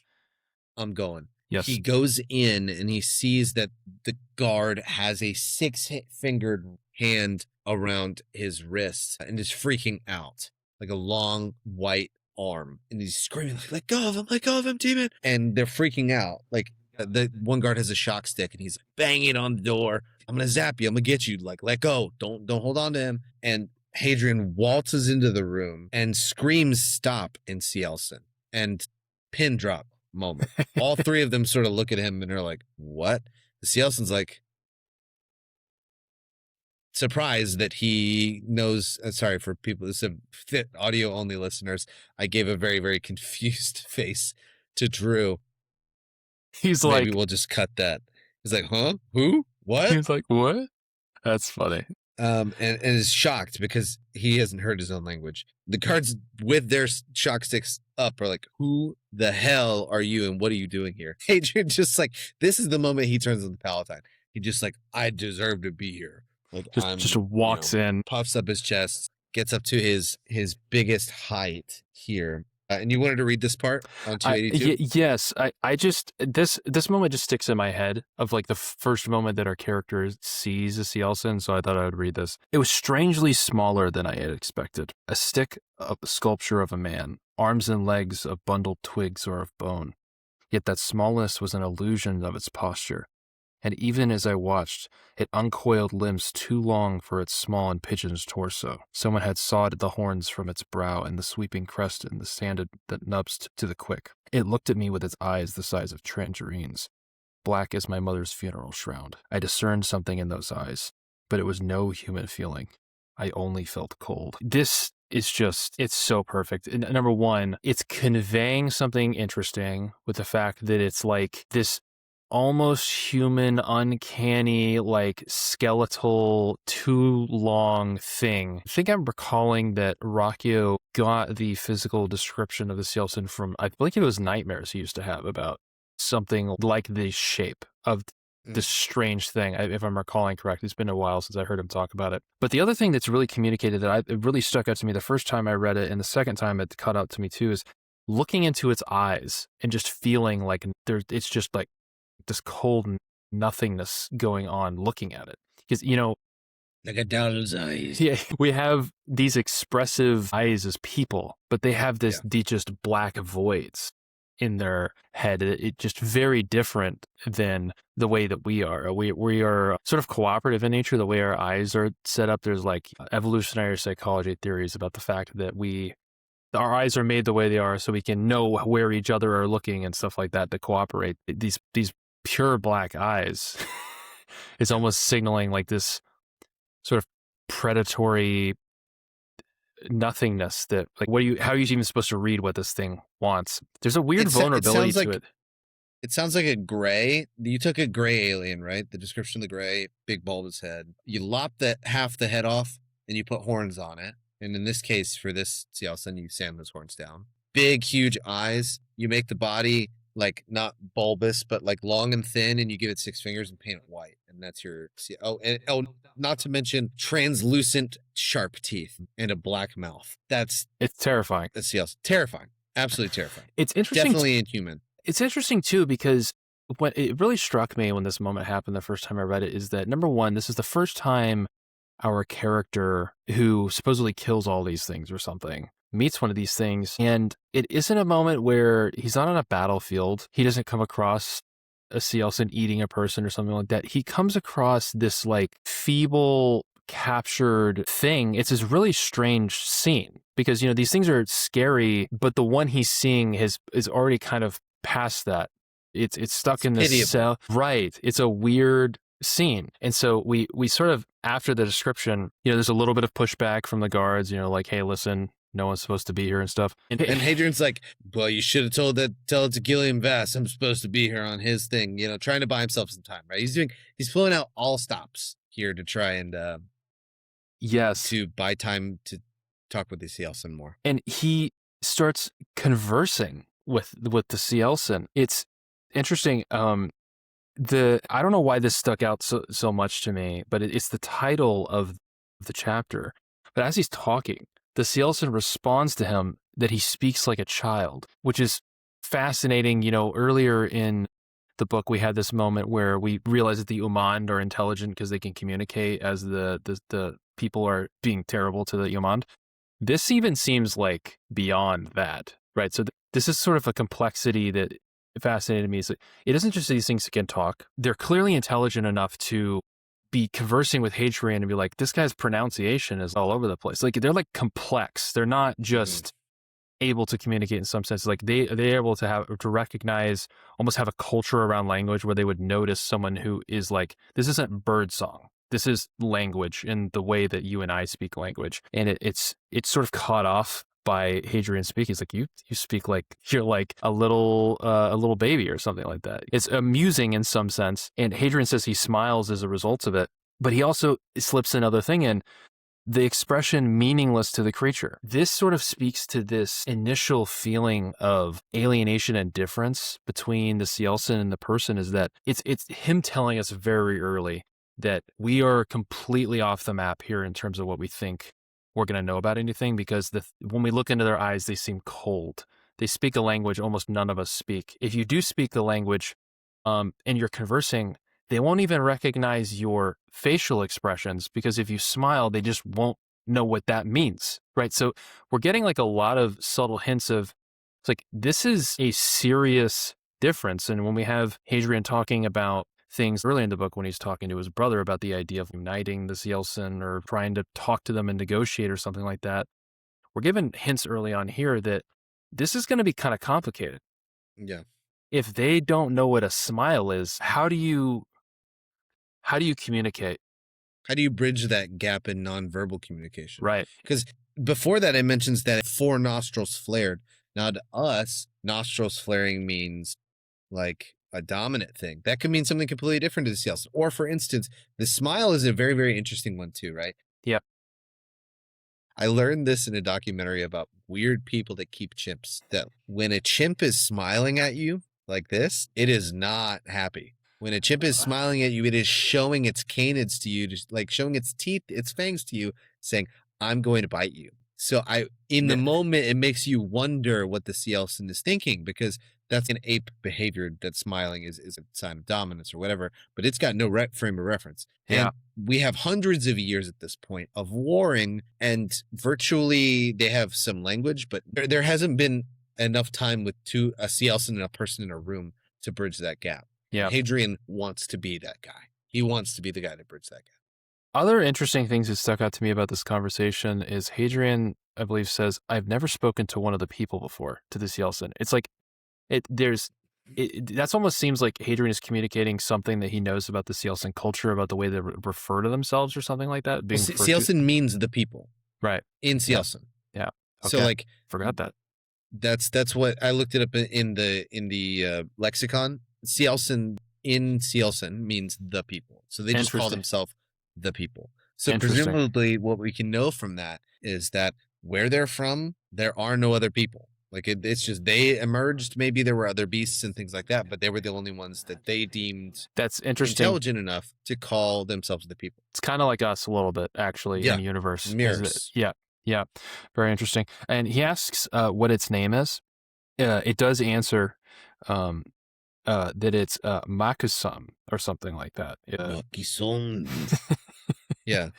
I'm going. Yes. He goes in and he sees that the guard has a 6-fingered hand around his wrist and is freaking out, like a long white arm. And he's screaming, like, let go of him, demon. And they're freaking out. Like the one guard has a shock stick and he's banging on the door. I'm going to zap you. I'm going to get you. Like, let go. Don't hold on to him. And Hadrian waltzes into the room and screams stop in Cielcin, and pin drop moment. All three of them sort of look at him and are like, what? The Cielcin's like surprised that he knows. Sorry for people, this is audio only listeners. I gave a very, very confused face to Drew. He's Maybe like, we'll just cut that. He's like, huh? Who? What? He's like, what? That's funny. And is shocked because he hasn't heard his own language. The guards with their shock sticks up are like, who the hell are you and what are you doing here? Hadrian just like, this is the moment he turns on the Palatine. He just like, I deserve to be here. Like just walks in, puffs up his chest, gets up to his biggest height here. And you wanted to read this part on 282? Yes. I just, this moment just sticks in my head of like the first moment that our character sees a Cielcin, so I thought I would read this. It was strangely smaller than I had expected. A stick, a sculpture of a man, arms and legs of bundled twigs or of bone. Yet that smallness was an illusion of its posture. And even as I watched, it uncoiled limbs too long for its small and pigeon's torso. Someone had sawed the horns from its brow and the sweeping crest and the sanded that nubs to the quick. It looked at me with its eyes the size of tangerines, black as my mother's funeral shroud. I discerned something in those eyes, but it was no human feeling. I only felt cold. This is just, it's so perfect. And number one, it's conveying something interesting with the fact that it's like this almost human, uncanny, like skeletal, too long thing. I think I'm recalling that Rocchio got the physical description of the Cielcin from, I believe it was nightmares he used to have about something like the shape of this strange thing, if I'm recalling correctly. It's been a while since I heard him talk about it. But the other thing that's really communicated that it really stuck out to me the first time I read it, and the second time it cut out to me too, is looking into its eyes and just feeling like it's just like this cold nothingness going on looking at it. Because, Like a doll's eyes. yeah, we have these expressive eyes as people, but they have these just black voids in their head. It just very different than the way that we are. We are sort of cooperative in nature, the way our eyes are set up. There's like evolutionary psychology theories about the fact that our eyes are made the way they are so we can know where each other are looking and stuff like that to cooperate. These pure black eyes is almost signaling like this sort of predatory nothingness that like how are you even supposed to read what this thing wants? There's a weird vulnerability to it. It sounds like a gray. You took a gray alien, right? The description of the gray, big bulbous head. You lop half the head off and you put horns on it. And in this case, for this Cielcin, you sand those horns down. Big, huge eyes. You make the body like not bulbous, but like long and thin, and you give it 6 fingers and paint it white. And that's your not to mention translucent sharp teeth and a black mouth. It's terrifying. That's Cielcin. Terrifying. Absolutely terrifying. It's interesting. Definitely inhuman. It's interesting too, because what it really struck me when this moment happened the first time I read it is that, number one, this is the first time our character, who supposedly kills all these things or something, meets one of these things. And it isn't a moment where he's not on a battlefield. He doesn't come across a Cielcin eating a person or something like that. He comes across this like feeble, captured thing. It's this really strange scene because, these things are scary, but the one he's seeing is already kind of past that. It's stuck in this cell. Right. It's a weird scene. And so we sort of, after the description, there's a little bit of pushback from the guards, like, hey, listen, no one's supposed to be here and stuff. And Hadrian's like, well, you should have tell it to Gilliam Vass. I'm supposed to be here on his thing, trying to buy himself some time, right? He's pulling out all stops here to try and to buy time to talk with the Cielcin more. And he starts conversing with the Cielcin. It's interesting. I don't know why this stuck out so much to me, but it's the title of the chapter. But as he's talking, the Cielcin responds to him that he speaks like a child, which is fascinating. Earlier in the book, we had this moment where we realize that the Umand are intelligent because they can communicate as the people are being terrible to the Umand. This even seems like beyond that, right? So this is sort of a complexity that fascinated me. So it isn't just these things that can talk. They're clearly intelligent enough to be conversing with Hadrian and be like, this guy's pronunciation is all over the place. Like, they're like complex. They're not just able to communicate in some sense. Like they're able to recognize, almost have a culture around language where they would notice someone who is like, this isn't bird song. This is language in the way that you and I speak language. And it's sort of caught off by Hadrian speaking. He's like, you speak like you're like a little baby or something like that. It's amusing in some sense. And Hadrian says he smiles as a result of it, but he also slips another thing in, the expression meaningless to the creature. This sort of speaks to this initial feeling of alienation and difference between the Cielcin and the person, is that it's him telling us very early that we are completely off the map here in terms of what we think we're going to know about anything, because when we look into their eyes, they seem cold. They speak a language almost none of us speak. If you do speak the language and you're conversing, they won't even recognize your facial expressions, because if you smile, they just won't know what that means, right? So we're getting like a lot of subtle hints of, it's like, this is a serious difference. And when we have Hadrian talking about things early in the book, when he's talking to his brother about the idea of uniting the Cielcin or trying to talk to them and negotiate or something like that, we're given hints early on here that this is going to be kind of complicated. Yeah. If they don't know what a smile is, how do you communicate? How do you bridge that gap in nonverbal communication? Right. Because before that, it mentions that 4 nostrils flared. Now, to us, nostrils flaring means like a dominant thing. That could mean something completely different to the Cielcin. Or, for instance, the smile is a very, very interesting one too, right? Yeah. I learned this in a documentary about weird people that keep chimps, that when a chimp is smiling at you like this, it is not happy. When a chimp is smiling at you, it is showing its canids to you, just like showing its teeth, its fangs to you, saying, I'm going to bite you. So in the moment, it makes you wonder what the Cielcin is thinking, because that's an ape behavior. That smiling is a sign of dominance or whatever, but it's got no frame of reference. Yeah. And we have hundreds of years at this point of warring, and virtually they have some language, but there hasn't been enough time with a Cielcin and a person in a room to bridge that gap. Yeah. Hadrian wants to be that guy. He wants to be the guy to bridge that gap. Other interesting things that stuck out to me about this conversation is Hadrian, I believe, says, "I've never spoken to one of the people before," to the Cielcin. It's like that's almost seems like Hadrian is communicating something that he knows about the Cielcin culture, about the way they refer to themselves or something like that. Cielcin means the people, right? In Cielcin, yeah. Okay. So forgot that. That's what I looked it up in the lexicon. Cielcin in Cielcin means the people, so they just call themselves the people. So presumably what we can know from that is that where they're from, there are no other people. Like it's just they emerged. Maybe there were other beasts and things like that, but they were the only ones that they deemed intelligent enough to call themselves the people. It's kind of like us a little bit, actually, in the universe. Mirrors. Yeah. Very interesting. And he asks what its name is. It does answer that it's Makusam or something like that. Makusam. Yeah.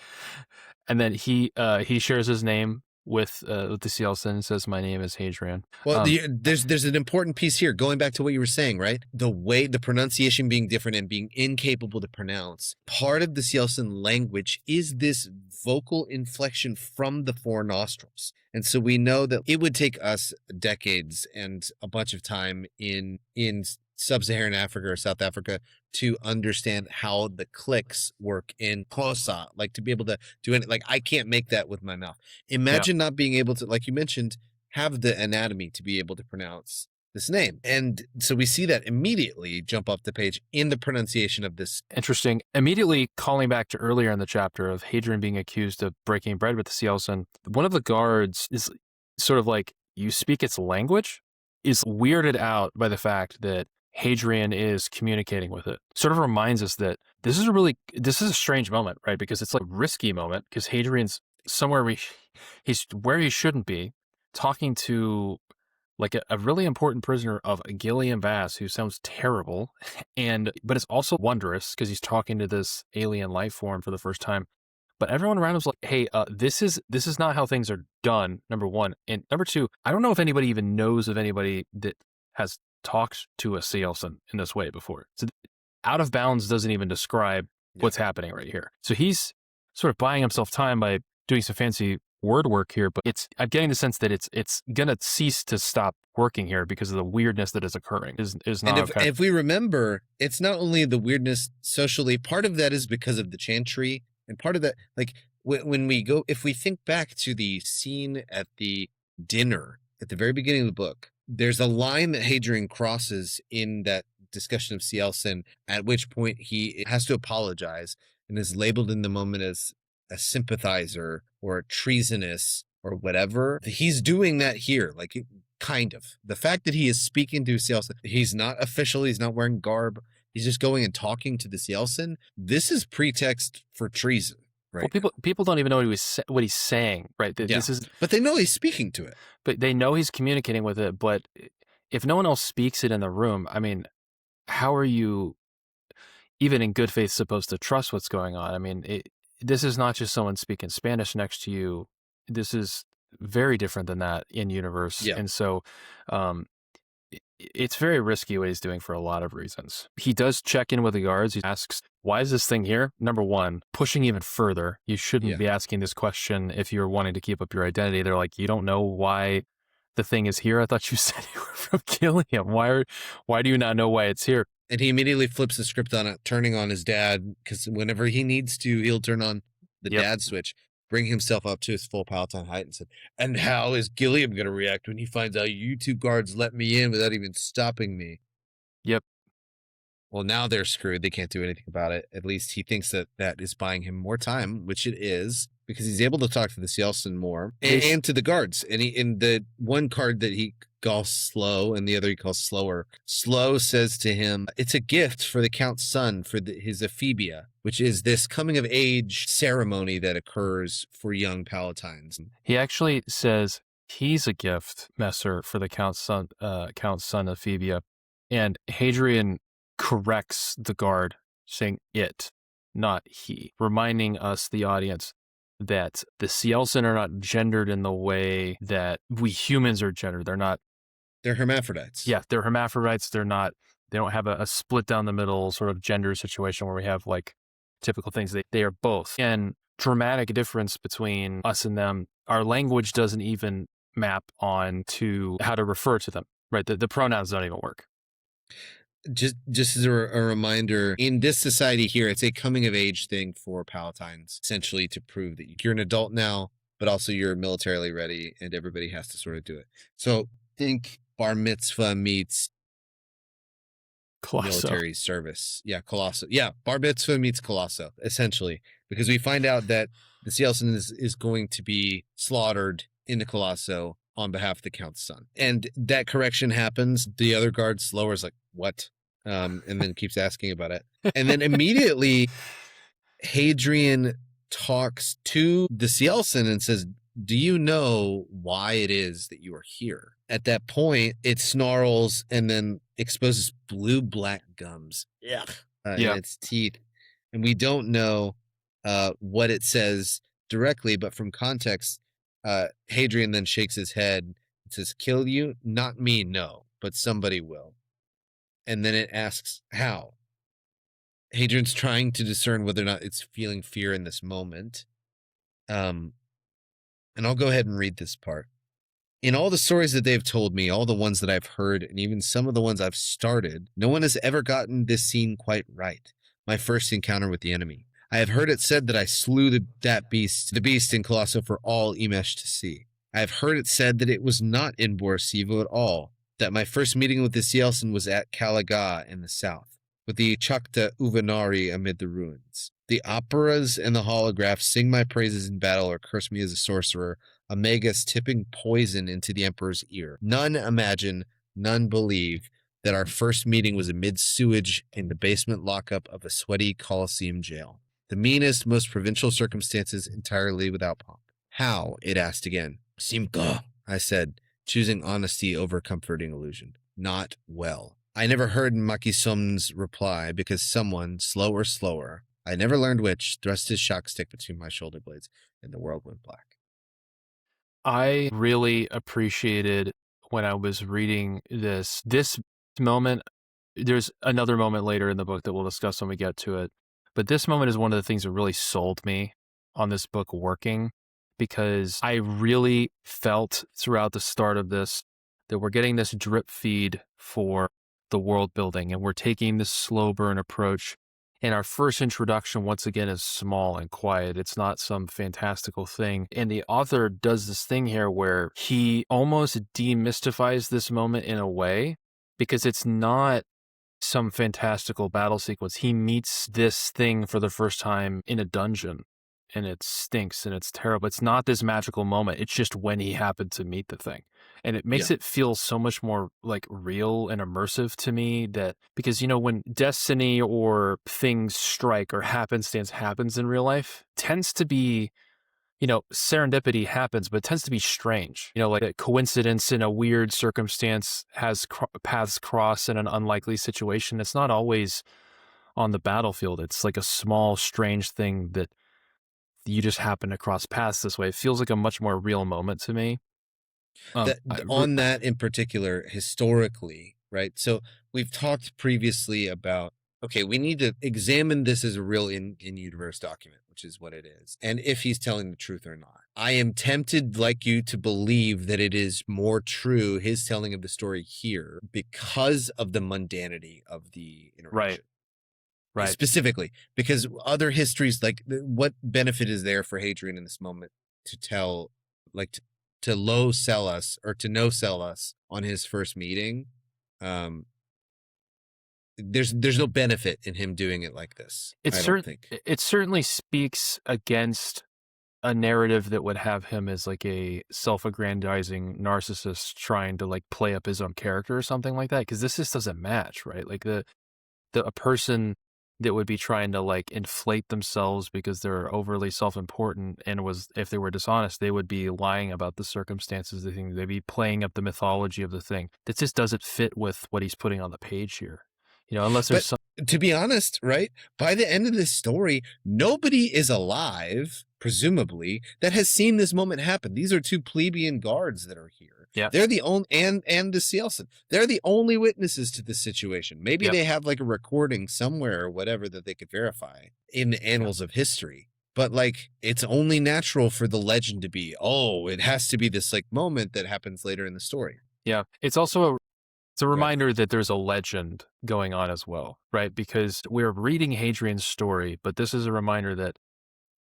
And then he shares his name with the Cielcin and says, "My name is Hadrian." Well, there's an important piece here, going back to what you were saying, right? The pronunciation being different and being incapable to pronounce. Part of the Cielcin language is this vocal inflection from the four nostrils. And so we know that it would take us decades and a bunch of time in sub-Saharan Africa or South Africa to understand how the clicks work in Xhosa, like to be able to do it. Like I can't make that with my mouth. Imagine not being able to, like you mentioned, have the anatomy to be able to pronounce this name. And so we see that immediately jump off the page in the pronunciation of this. Interesting. Immediately calling back to earlier in the chapter of Hadrian being accused of breaking bread with the Cielcin, one of the guards is sort of like, "You speak its language?" is weirded out by the fact that Hadrian is communicating with it. Sort of reminds us that this is a strange moment, right? Because it's like a risky moment, because Hadrian's somewhere he's where he shouldn't be, talking to like a really important prisoner of Gilliam Vass, who sounds terrible, but it's also wondrous because he's talking to this alien life form for the first time. But everyone around him's like, "Hey, this is not how things are done." Number one, and number two, I don't know if anybody even knows of anybody that has talked to a Cielcin in this way before. So Out of Bounds doesn't even describe what's happening right here. So he's sort of buying himself time by doing some fancy word work here, but I'm getting the sense that it's gonna cease to stop working here because of the weirdness that is occurring. Is not and okay. If we remember, it's not only the weirdness socially, part of that is because of the chantry, and part of that, like when we go, if we think back to the scene at the dinner at the very beginning of the book, there's a line that Hadrian crosses in that discussion of Cielcin, at which point he has to apologize and is labeled in the moment as a sympathizer or a treasonous or whatever. He's doing that here, like kind of. The fact that he is speaking to Cielcin, he's not official, he's not wearing garb, he's just going and talking to the Cielcin. This is pretext for treason. Right. Well, people don't even know what he's saying, right? But they know he's speaking to it. But they know he's communicating with it. But if no one else speaks it in the room, I mean, how are you, even in good faith, supposed to trust what's going on? I mean, this is not just someone speaking Spanish next to you. This is very different than that in universe. Yeah. And so, it's very risky what he's doing for a lot of reasons. He does check in with the guards. He asks, "Why is this thing here?" Number one, pushing even further. You shouldn't be asking this question if you're wanting to keep up your identity. They're like, "You don't know why the thing is here? I thought you said you were from Gilliam. Why do you not know why it's here?" And he immediately flips the script on it, turning on his dad, because whenever he needs to, he'll turn on the dad switch, bring himself up to his full Palatine height, and said, "And how is Gilliam going to react when he finds out you two guards let me in without even stopping me?" Yep. Well, now they're screwed. They can't do anything about it. At least he thinks that is buying him more time, which it is, because he's able to talk to the Cielcin more and to the guards. And in the one card that he calls slow and the other he calls slower. Slow says to him, it's a gift for the Count's son for his ephebia, which is this coming of age ceremony that occurs for young palatines. He actually says he's a gift, Messer, for the Count's son, Ephebia. And Hadrian corrects the guard, saying it, not he, reminding us, the audience, that the Cielcin are not gendered in the way that we humans are gendered. They're hermaphrodites. Yeah, they're hermaphrodites. They don't have a split down the middle sort of gender situation where we have like typical things. They are both. And dramatic difference between us and them. Our language doesn't even map on to how to refer to them, right? The pronouns don't even work. Just as a reminder, in this society here, it's a coming of age thing for palatines, essentially to prove that you're an adult now, but also you're militarily ready, and everybody has to sort of do it. So think bar mitzvah meets Colosso. Military service. Yeah, Colosso. Yeah, bar mitzvah meets Colosso, essentially, because we find out that the Cielcin is going to be slaughtered in the Colosso on behalf of the Count's son. And that correction happens. The other guard slower is like, what? And then keeps asking about it. And then immediately Hadrian talks to the Cielcin and says, do you know why it is that you are here? At that point, it snarls and then exposes blue-black gums in its teeth. And we don't know what it says directly, but from context, Hadrian then shakes his head and says, kill you? Not me, no, but somebody will. And then it asks, how? Hadrian's trying to discern whether or not it's feeling fear in this moment. And I'll go ahead and read this part. In all the stories that they've told me, all the ones that I've heard, and even some of the ones I've started, no one has ever gotten this scene quite right. My first encounter with the enemy. I have heard it said that I slew the beast in Colosso for all Emesh to see. I have heard it said that it was not in Borisivo at all, that my first meeting with the Cielcin was at Calaga in the south, with the Chakta Uvanari amid the ruins. The operas and the holographs sing my praises in battle or curse me as a sorcerer, Omegas tipping poison into the emperor's ear. None imagine, none believe that our first meeting was amid sewage in the basement lockup of a sweaty Colosseum jail. The meanest, most provincial circumstances entirely without pomp. How? It asked again. Simka, I said, choosing honesty over comforting illusion. Not well. I never heard Makisom's reply because someone, slower, I never learned which, thrust his shock stick between my shoulder blades, and the world went black. I really appreciated when I was reading this moment. There's another moment later in the book that we'll discuss when we get to it. But this moment is one of the things that really sold me on this book working, because I really felt throughout the start of this that we're getting this drip feed for the world building, and we're taking this slow burn approach. And our first introduction, once again, is small and quiet. It's not some fantastical thing. And the author does this thing here where he almost demystifies this moment in a way, because it's not some fantastical battle sequence. He meets this thing for the first time in a dungeon, and it stinks and it's terrible. It's not this magical moment. It's just when he happened to meet the thing. And it makes it feel so much more like real and immersive to me, that because, you know, when destiny or things strike or happenstance happens in real life, tends to be, you know, serendipity happens, but it tends to be strange. You know, like a coincidence in a weird circumstance has paths cross in an unlikely situation. It's not always on the battlefield. It's like a small, strange thing that you just happen to cross paths this way. It feels like a much more real moment to me. That in particular, historically, right? So we've talked previously about, okay, we need to examine this as a real in-universe document, which is what it is, and if he's telling the truth or not. I am tempted, like you, to believe that it is more true, his telling of the story here, because of the mundanity of the interaction. Right. Specifically, because other histories, like what benefit is there for Hadrian in this moment to tell, like to low sell us or to no sell us on his first meeting? There's no benefit in him doing it like this. It certainly speaks against a narrative that would have him as like a self-aggrandizing narcissist trying to like play up his own character or something like that, because this just doesn't match, right? Like a person that would be trying to like inflate themselves because they're overly self-important and was, if they were dishonest, they would be lying about the circumstances of the thing. They'd be playing up the mythology of the thing. That just doesn't fit with what he's putting on the page here. Unless there's But to be honest, right, by the end of this story, nobody is alive, presumably, that has seen this moment happen. These are two plebeian guards that are here. Yeah. They're the only, and the Cielcin. They're the only witnesses to this situation. Maybe they have like a recording somewhere or whatever that they could verify in the annals of history. But like, it's only natural for the legend to be, oh, it has to be this like moment that happens later in the story. Yeah. It's also it's a reminder that there's a legend going on as well, right? Because we're reading Hadrian's story, but this is a reminder that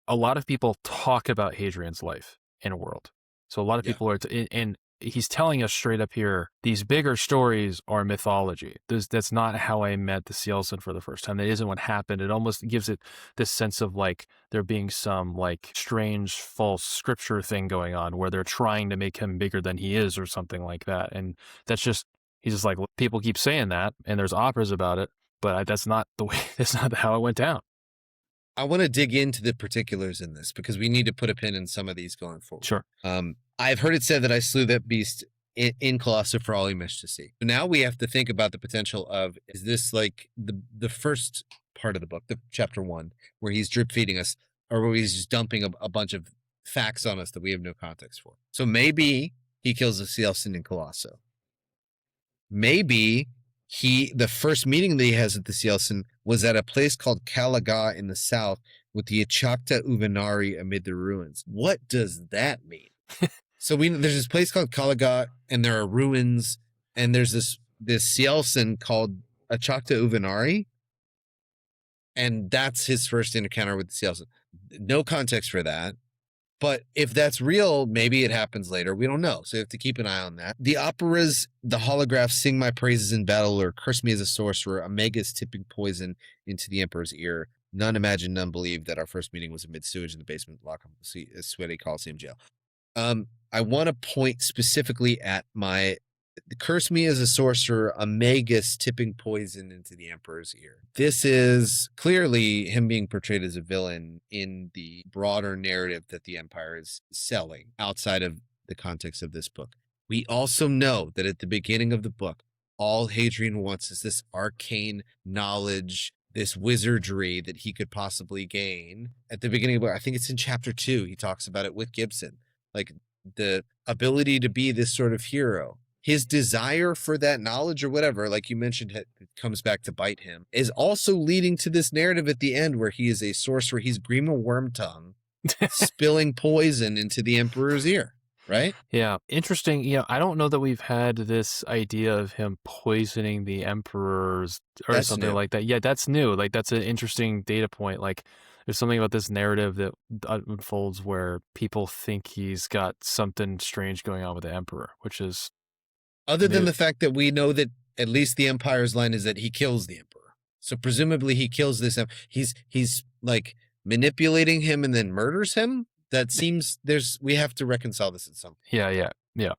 a lot of people talk about Hadrian's life in a world. So a lot of people are, and he's telling us straight up here, these bigger stories are mythology. That's not how I met the Cielcin for the first time. That isn't what happened. It almost gives it this sense of like there being some like strange false scripture thing going on where they're trying to make him bigger than he is or something like that. And that's just, he's just like, people keep saying that and there's operas about it, but that's not the way, that's not how it went down. I want to dig into the particulars in this because we need to put a pin in some of these going forward. Sure. I've heard it said that I slew that beast in Colossae for all Emesh to see. So now we have to think about the potential of, is this like the first part of the book, the chapter 1, where he's drip feeding us, or where he's just dumping a bunch of facts on us that we have no context for. So maybe he kills the Cielcin in Colossae. Maybe the first meeting that he has at the Cielcin was at a place called Calaga in the south with the Achakta Uvenari amid the ruins. What does that mean? So there's this place called Calaga and there are ruins, and there's this Cielcin called Achakta Uvenari, and that's his first encounter with the Cielcin. No context for that. But if that's real, maybe it happens later. We don't know. So you have to keep an eye on that. The operas, the holographs, Sing My Praises in Battle, or Curse Me as a Sorcerer, Omega's tipping poison into the Emperor's ear. None imagine, none believe that our first meeting was amid sewage in the basement lock of a sweaty Coliseum jail. I want to point specifically at Curse Me as a Sorcerer, Omega's tipping poison into the Emperor's ear. This is clearly him being portrayed as a villain in the broader narrative that the Empire is selling outside of the context of this book. We also know that at the beginning of the book, all Hadrian wants is this arcane knowledge, this wizardry that he could possibly gain. At the beginning of the book, I think it's in chapter 2, he talks about it with Gibson, like the ability to be this sort of hero. His desire for that knowledge or whatever, like you mentioned, it comes back to bite him, is also leading to this narrative at the end where he is a sorcerer. He's Grima Wormtongue spilling poison into the Emperor's ear, right? Yeah. Interesting. I don't know that we've had this idea of him poisoning the Emperor's or That's something new. like that. Yeah, that's new. Like, that's an interesting data point. Like, there's something about this narrative that unfolds where people think he's got something strange going on with the Emperor, which is... Other than the fact that we know that at least the Empire's line is that he kills the Emperor. So presumably he kills this. He's like manipulating him and then murders him. That seems we have to reconcile this at some point. Yeah.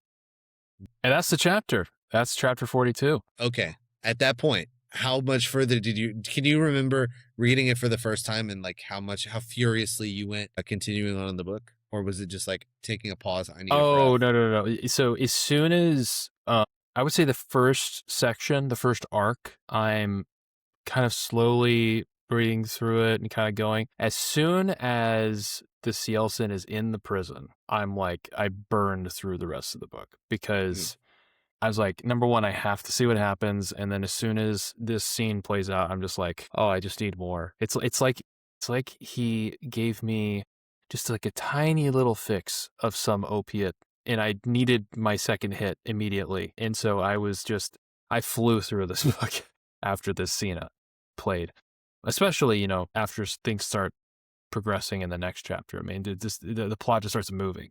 And that's the chapter. That's chapter 42. Okay. At that point, how much further can you remember reading it for the first time and like how furiously you went continuing on in the book? Or was it just like taking a pause? No. So as soon as, I would say the first section, the first arc, I'm kind of slowly reading through it and kind of going. As soon as the Cielcin is in the prison, I'm like, I burned through the rest of the book because I was like, number one, I have to see what happens. And then as soon as this scene plays out, I'm just like, oh, I just need more. It's like he gave me just like a tiny little fix of some opiate, and I needed my second hit immediately. And so I flew through this book after this scene played, especially, after things start progressing in the next chapter. I mean, the plot just starts moving.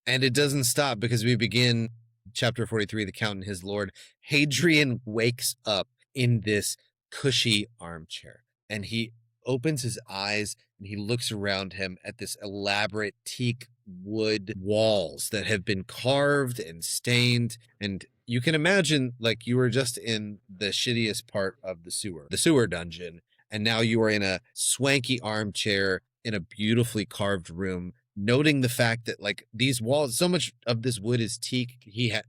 And it doesn't stop because we begin chapter 43, The Count and His Lord. Hadrian wakes up in this cushy armchair and he opens his eyes and he looks around him at this elaborate teak wood walls that have been carved and stained. And you can imagine like you were just in the shittiest part of the sewer dungeon. And now you are in a swanky armchair in a beautifully carved room, noting the fact that like these walls, so much of this wood is teak.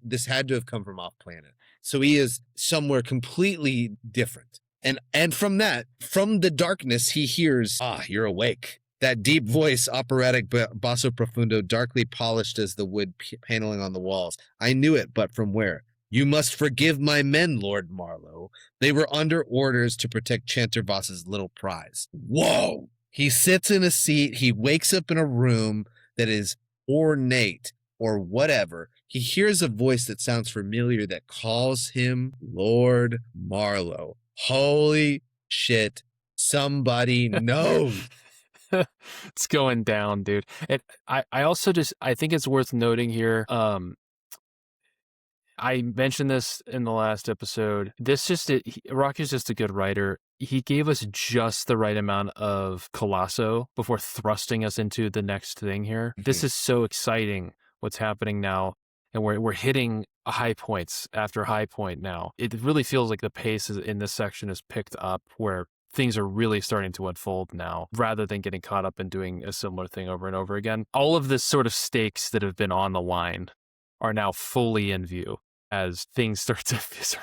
This had to have come from off planet. So he is somewhere completely different. And from the darkness, he hears, you're awake. That deep voice, operatic basso profundo, darkly polished as the wood paneling on the walls. I knew it, but from where? You must forgive my men, Lord Marlowe. They were under orders to protect Chantervoss's little prize. Whoa! He sits in a seat. He wakes up in a room that is ornate or whatever. He hears a voice that sounds familiar that calls him Lord Marlowe. Holy shit. Somebody knows. It's going down, dude. And I also I think it's worth noting here. I mentioned this in the last episode. Rocky's just a good writer. He gave us just the right amount of Colosso before thrusting us into the next thing here. Mm-hmm. This is so exciting what's happening now. And we're hitting high points after high point now. It really feels like the pace in this section is picked up where things are really starting to unfold now, rather than getting caught up in doing a similar thing over and over again. All of the sort of stakes that have been on the line are now fully in view as things start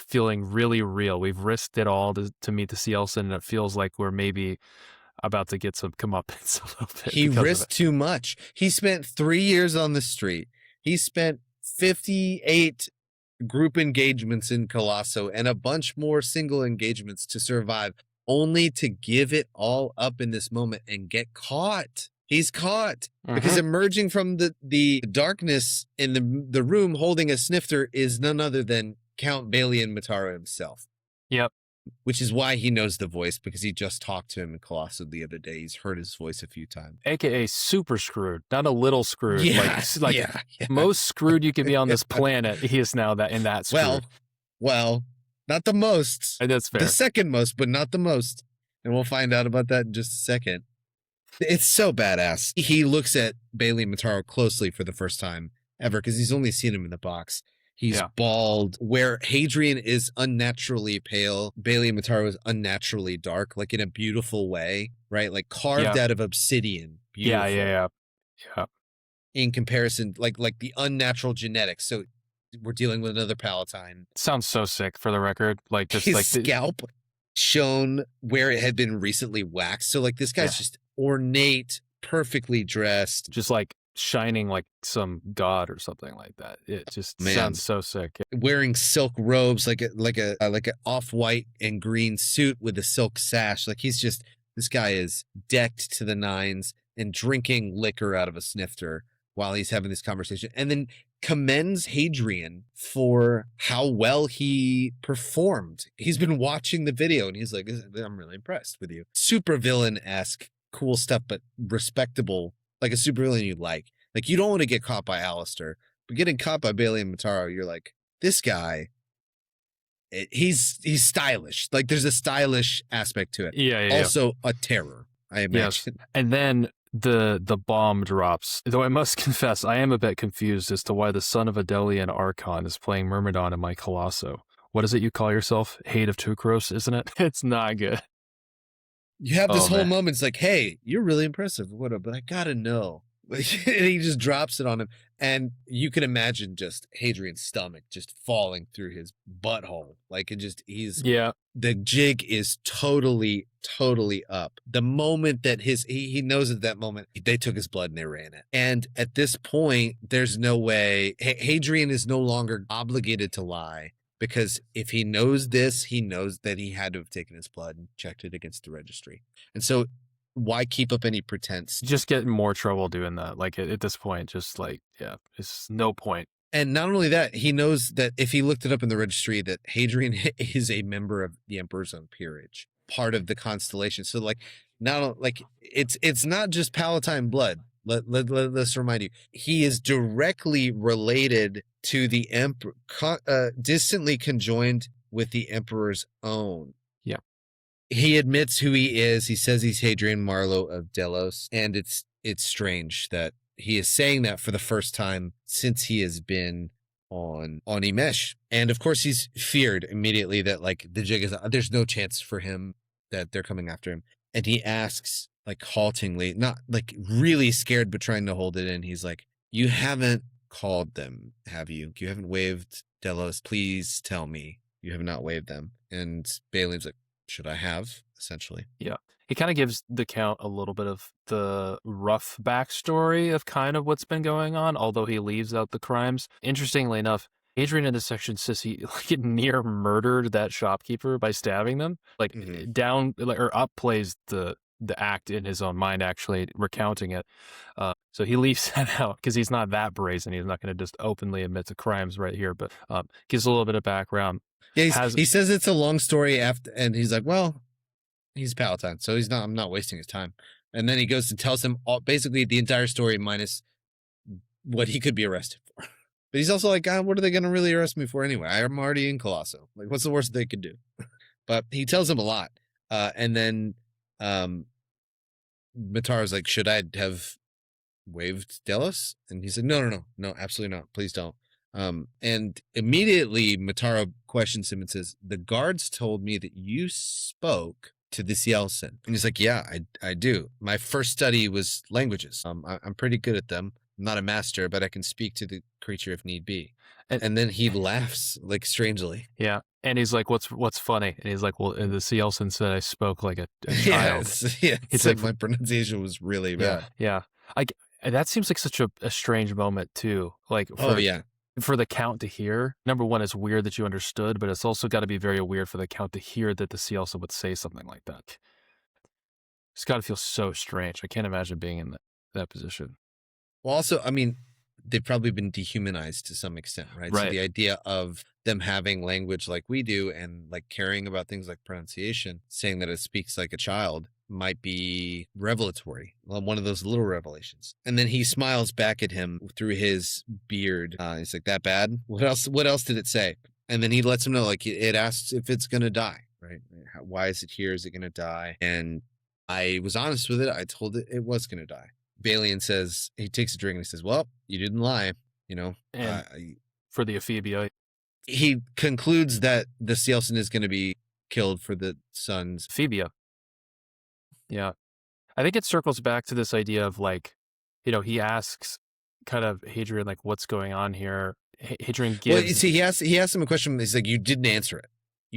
feeling really real. We've risked it all to meet the Cielcin, and it feels like we're maybe about to get some comeuppance a little bit. He risked too much. He spent 3 years on the street. He spent 58 group engagements in Colosso and a bunch more single engagements to survive, only to give it all up in this moment and get caught. He's caught because emerging from the darkness in the room holding a snifter is none other than Count Balian Mataro himself. Yep. Which is why he knows the voice, because he just talked to him in Colosso the other day. He's heard his voice a few times. AKA super screwed, not a little screwed. Yeah, most screwed you could be on this planet. He is now in that screwed. Well, not the most. And that's fair. The second most, but not the most. And we'll find out about that in just a second. It's so badass. He looks at Balian Mataro closely for the first time ever, because he's only seen him in the box. He's bald. Where Hadrian is unnaturally pale, Balian Mataro is unnaturally dark, like in a beautiful way, right? Like carved out of obsidian. Beautiful. Yeah. In comparison, like the unnatural genetics. So we're dealing with another Palatine. Sounds so sick, for the record. Like just his like scalp shown where it had been recently waxed. So like this guy's just ornate, perfectly dressed, just like shining like some god or something like that. It just sounds so sick. Wearing silk robes, like a off-white and green suit with a silk sash. Like this guy is decked to the nines and drinking liquor out of a snifter while he's having this conversation, and then commends Hadrian for how well he performed. He's been watching the video and he's like, I'm really impressed with you. Super villain-esque, cool stuff, but respectable, like a super villain you like. Like, you don't want to get caught by Alistair, but getting caught by Balian Mataro, you're like, this guy, he's stylish. Like, there's a stylish aspect to it. Yeah. Also a terror, I imagine. Yes. And then the bomb drops. Though I must confess, I am a bit confused as to why the son of a Delian Archon is playing Myrmidon in my Colosso. What is it you call yourself? Hate of Tucros, isn't it? It's not good. You have this whole moment. It's like, hey, you're really impressive. Whatever, but I gotta know. And he just drops it on him. And you can imagine just Hadrian's stomach just falling through his butthole. Like the jig is totally up. The moment that he knows at that moment, they took his blood and they ran it. And at this point, there's no way. Hadrian is no longer obligated to lie, because if he knows this, he knows that he had to have taken his blood and checked it against the registry. And so why keep up any pretense? Just get in more trouble doing that. Like at this point, just like, it's no point. And not only that, he knows that if he looked it up in the registry, that Hadrian is a member of the Emperor's own peerage, part of the constellation. So like, it's not just Palatine blood. Let's remind you, he is directly related to the Emperor, distantly conjoined with the Emperor's own. Yeah. he admits who he is. He says he's Hadrian Marlowe of Delos, and it's strange that he is saying that for the first time since he has been on Emesh. And of course he's feared immediately that like the jig is there's no chance for him, that they're coming after him. And he asks like haltingly, not like really scared but trying to hold it in. He's like, "You haven't called them, have you? You haven't waved Delos. Please tell me you have not waved them." And Balin's like, "Should I have?" Essentially. Yeah. He kind of gives the Count a little bit of the rough backstory of kind of what's been going on, although he leaves out the crimes. Interestingly enough, Adrian in this section says he like near murdered that shopkeeper by stabbing them. Like down or up plays the act in his own mind, actually recounting it. So he leaves that out because he's not that brazen. He's not going to just openly admit to crimes right here, but gives a little bit of background. Yeah, he says it's a long story after, and he's like, "Well, he's Palatine, so I'm not wasting his time." And then he goes and tells him basically the entire story minus what he could be arrested for. But he's also like, "God, what are they going to really arrest me for anyway? I'm already in Colosso. Like, what's the worst they could do?" But he tells him a lot. And then Mataro's like, "Should I have waved Delos?" And he said, No, absolutely not. Please don't. And immediately Mataro questions him and says, "The guards told me that you spoke to the Cielcin." And he's like, "Yeah, I do. My first study was languages. I'm pretty good at them. I'm not a master, but I can speak to the creature if need be." And then he laughs like strangely. Yeah. And he's like, what's funny? And he's like, "Well, the Cielcin said I spoke like a child." Yeah, it's like my pronunciation was really bad. Yeah. That seems like such a strange moment too. Like for the Count to hear. Number one, it's weird that you understood, but it's also got to be very weird for the Count to hear that the Cielcin would say something like that. It's got to feel so strange. I can't imagine being in that position. Well, also, I mean, they've probably been dehumanized to some extent, right? So the idea of them having language like we do and like caring about things like pronunciation, saying that it speaks like a child might be revelatory, one of those little revelations. And then he smiles back at him through his beard. He's like, "That bad? What else did it say?" And then he lets him know, like, it asks if it's going to die, right? Why is it here? Is it going to die? And I was honest with it. I told it was going to die. Balian says, he takes a drink and he says, "Well, you didn't lie, you know." For the Ephebia. He concludes that the Cielcin is going to be killed for the son's Ephebia. Yeah. I think it circles back to this idea of like, he asks kind of Hadrian, like, what's going on here? Hadrian gives... Well, you see, he asked him a question. He's like, "You didn't answer it.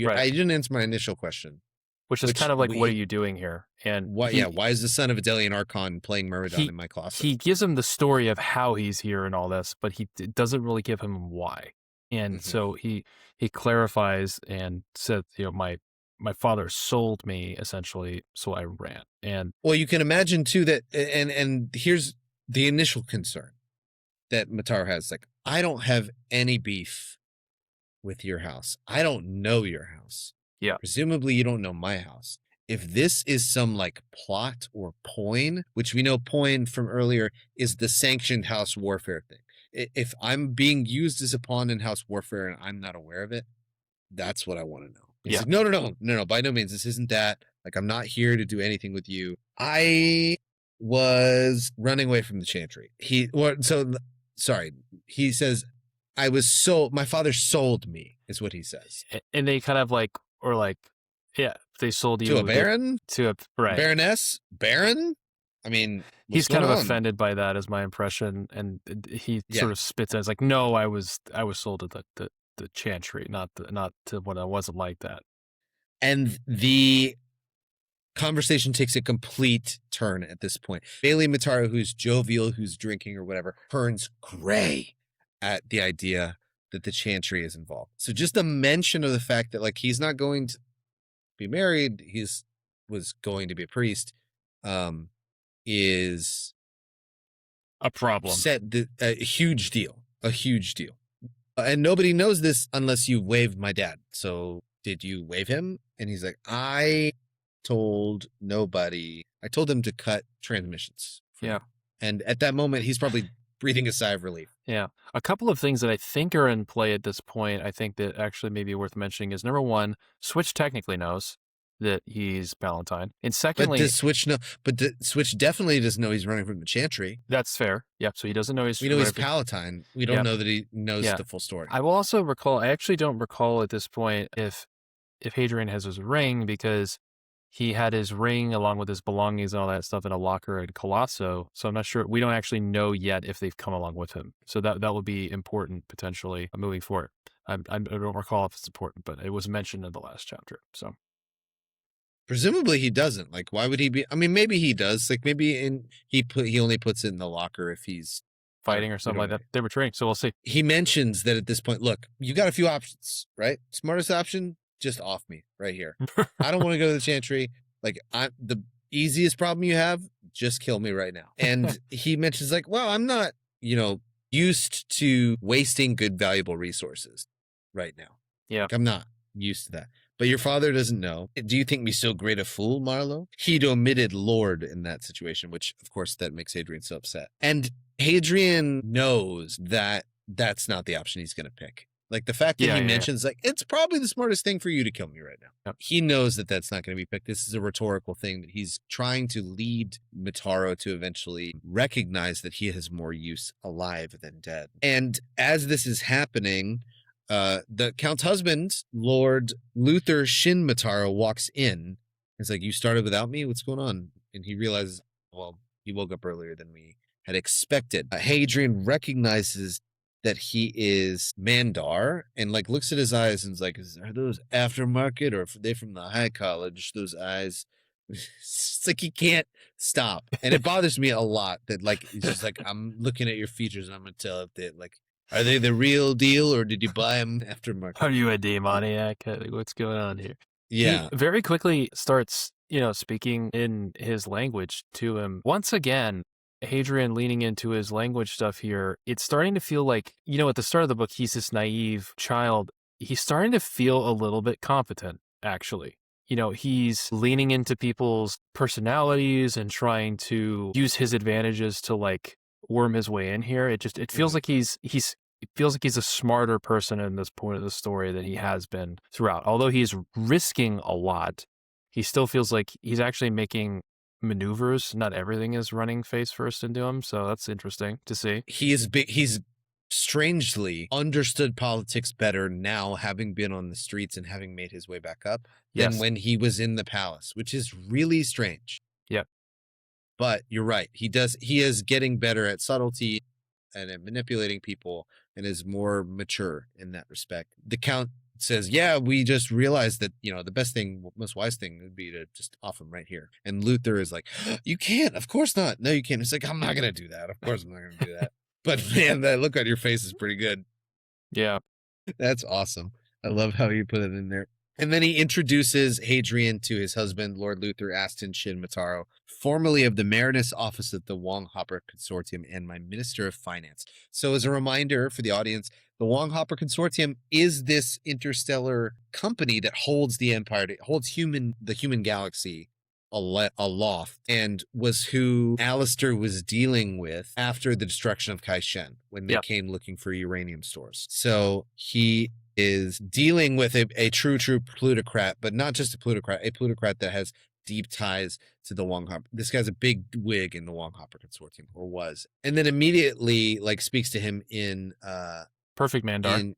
I didn't answer my initial question." Which is kind of like, what are you doing here? And why is the son of a Delian Archon playing Myrmidon in my closet? He gives him the story of how he's here and all this, but he doesn't really give him why. And so he clarifies and said, my father sold me essentially, so I ran. And well, you can imagine too that, and here's the initial concern that Mataro has, like, "I don't have any beef with your house. I don't know your house. Yeah. Presumably you don't know my house. If this is some like plot or poin, which we know poin from earlier is the sanctioned house warfare thing. If I'm being used as a pawn in house warfare and I'm not aware of it, that's what I want to know." He's like, no, by no means. This isn't that. Like, I'm not here to do anything with you. I was running away from the chantry. He says, my father sold me, is what he says. And they kind of like, or like, yeah, they sold you to a baron, to a baroness, baron. I mean, he's kind of offended by that, is my impression, and he sort of spits out. It's like, "No, I was sold to the chantry, not to what I wasn't like that." And the conversation takes a complete turn at this point. Bailey Mataro, who's jovial, who's drinking or whatever, turns gray at the idea that the chantry is involved. So just the mention of the fact that like he's not going to be married, was going to be a priest, is a problem. A huge deal. And nobody knows this unless you waved my dad. So did you wave him? And he's like, "I told nobody. I told him to cut transmissions." Yeah. And at that moment, he's probably breathing a sigh of relief. Yeah. A couple of things that I think are in play at this point, I think that actually may be worth mentioning is, number one, Switch technically knows. that he's Palatine. And But secondly, does Switch know? But the Switch definitely doesn't know he's running from the Chantry. that's fair. Yep. So he doesn't know he's We know he's running from- Palatine. We don't Yep. know that he knows Yeah. the full story. I will also recall. I actually don't recall at this point if Hadrian has his ring, because he had his ring along with his belongings and all that stuff in a locker at Colosso. So I'm not sure. We don't actually know yet if they've come along with him. So that would be important potentially moving forward. I don't recall if it's important, but it was mentioned in the last chapter. So Presumably he doesn't. Like, why would he be? I mean, maybe he does. Like, maybe he only puts it in the locker if he's fighting or something like that. They were training, so we'll see. He mentions that at this point, look, you got a few options, right? Smartest option, just off me right here. I don't want to go to the Chantry. Like, the easiest problem you have, just kill me right now. And he mentions like, well, I'm not, used to wasting good, valuable resources right now. Yeah. Like, I'm not used to that. But your father doesn't know. Do you think me so great a fool, Marlowe? He'd omitted Lord in that situation, which, of course, that makes Hadrian so upset. And Hadrian knows that that's not the option he's going to pick. Like, the fact that he mentions, like, it's probably the smartest thing for you to kill me right now. Yep. He knows that that's not going to be picked. This is a rhetorical thing that he's trying to lead Mataro to eventually recognize that he has more use alive than dead. And as this is happening, the Count's husband, Lord Luther Shinmataro, walks in. He's like, you started without me? What's going on? And he realizes, well, he woke up earlier than we had expected. Hadrian recognizes that he is Mandar and like looks at his eyes and is like, are those aftermarket or are they from the high college? Those eyes. It's like he can't stop. And it bothers me a lot that like, he's just like, I'm looking at your features and I'm going to tell if they like, are they the real deal or did you buy them aftermarket? Are you a demoniac? What's going on here? Yeah. He very quickly starts, speaking in his language to him. Once again, Hadrian leaning into his language stuff here, it's starting to feel like, at the start of the book, he's this naive child. He's starting to feel a little bit competent, actually. He's leaning into people's personalities and trying to use his advantages to like worm his way in here. It feels like it feels like he's a smarter person in this point of the story than he has been throughout. Although he's risking a lot, he still feels like he's actually making maneuvers. Not everything is running face first into him, so that's interesting to see. He's strangely understood politics better now, having been on the streets and having made his way back up than when he was in the palace, which is really strange. Yep. But you're right. He is getting better at subtlety and at manipulating people and is more mature in that respect. The Count says, yeah, we just realized that, the best thing, most wise thing would be to just off him right here. And Luther is like, you can't, of course not. No, you can't. It's like, I'm not going to do that. Of course I'm not going to do that. But man, that look on your face is pretty good. Yeah. That's awesome. I love how you put it in there. And then he introduces Hadrian to his husband, Lord Luther Aston Shinmataro, formerly of the Marinus Office of the Wong Hopper Consortium and my Minister of Finance. So as a reminder for the audience, the Wong Hopper Consortium is this interstellar company that holds the empire, holds the human galaxy aloft, and was who Alistair was dealing with after the destruction of Kaishen when they came looking for uranium stores. So he is dealing with a true plutocrat, but not just a plutocrat that has deep ties to the Wong Hopper. This guy's a big wig in the Wong Hopper Consortium, or was. And then immediately like speaks to him in Perfect Mandar.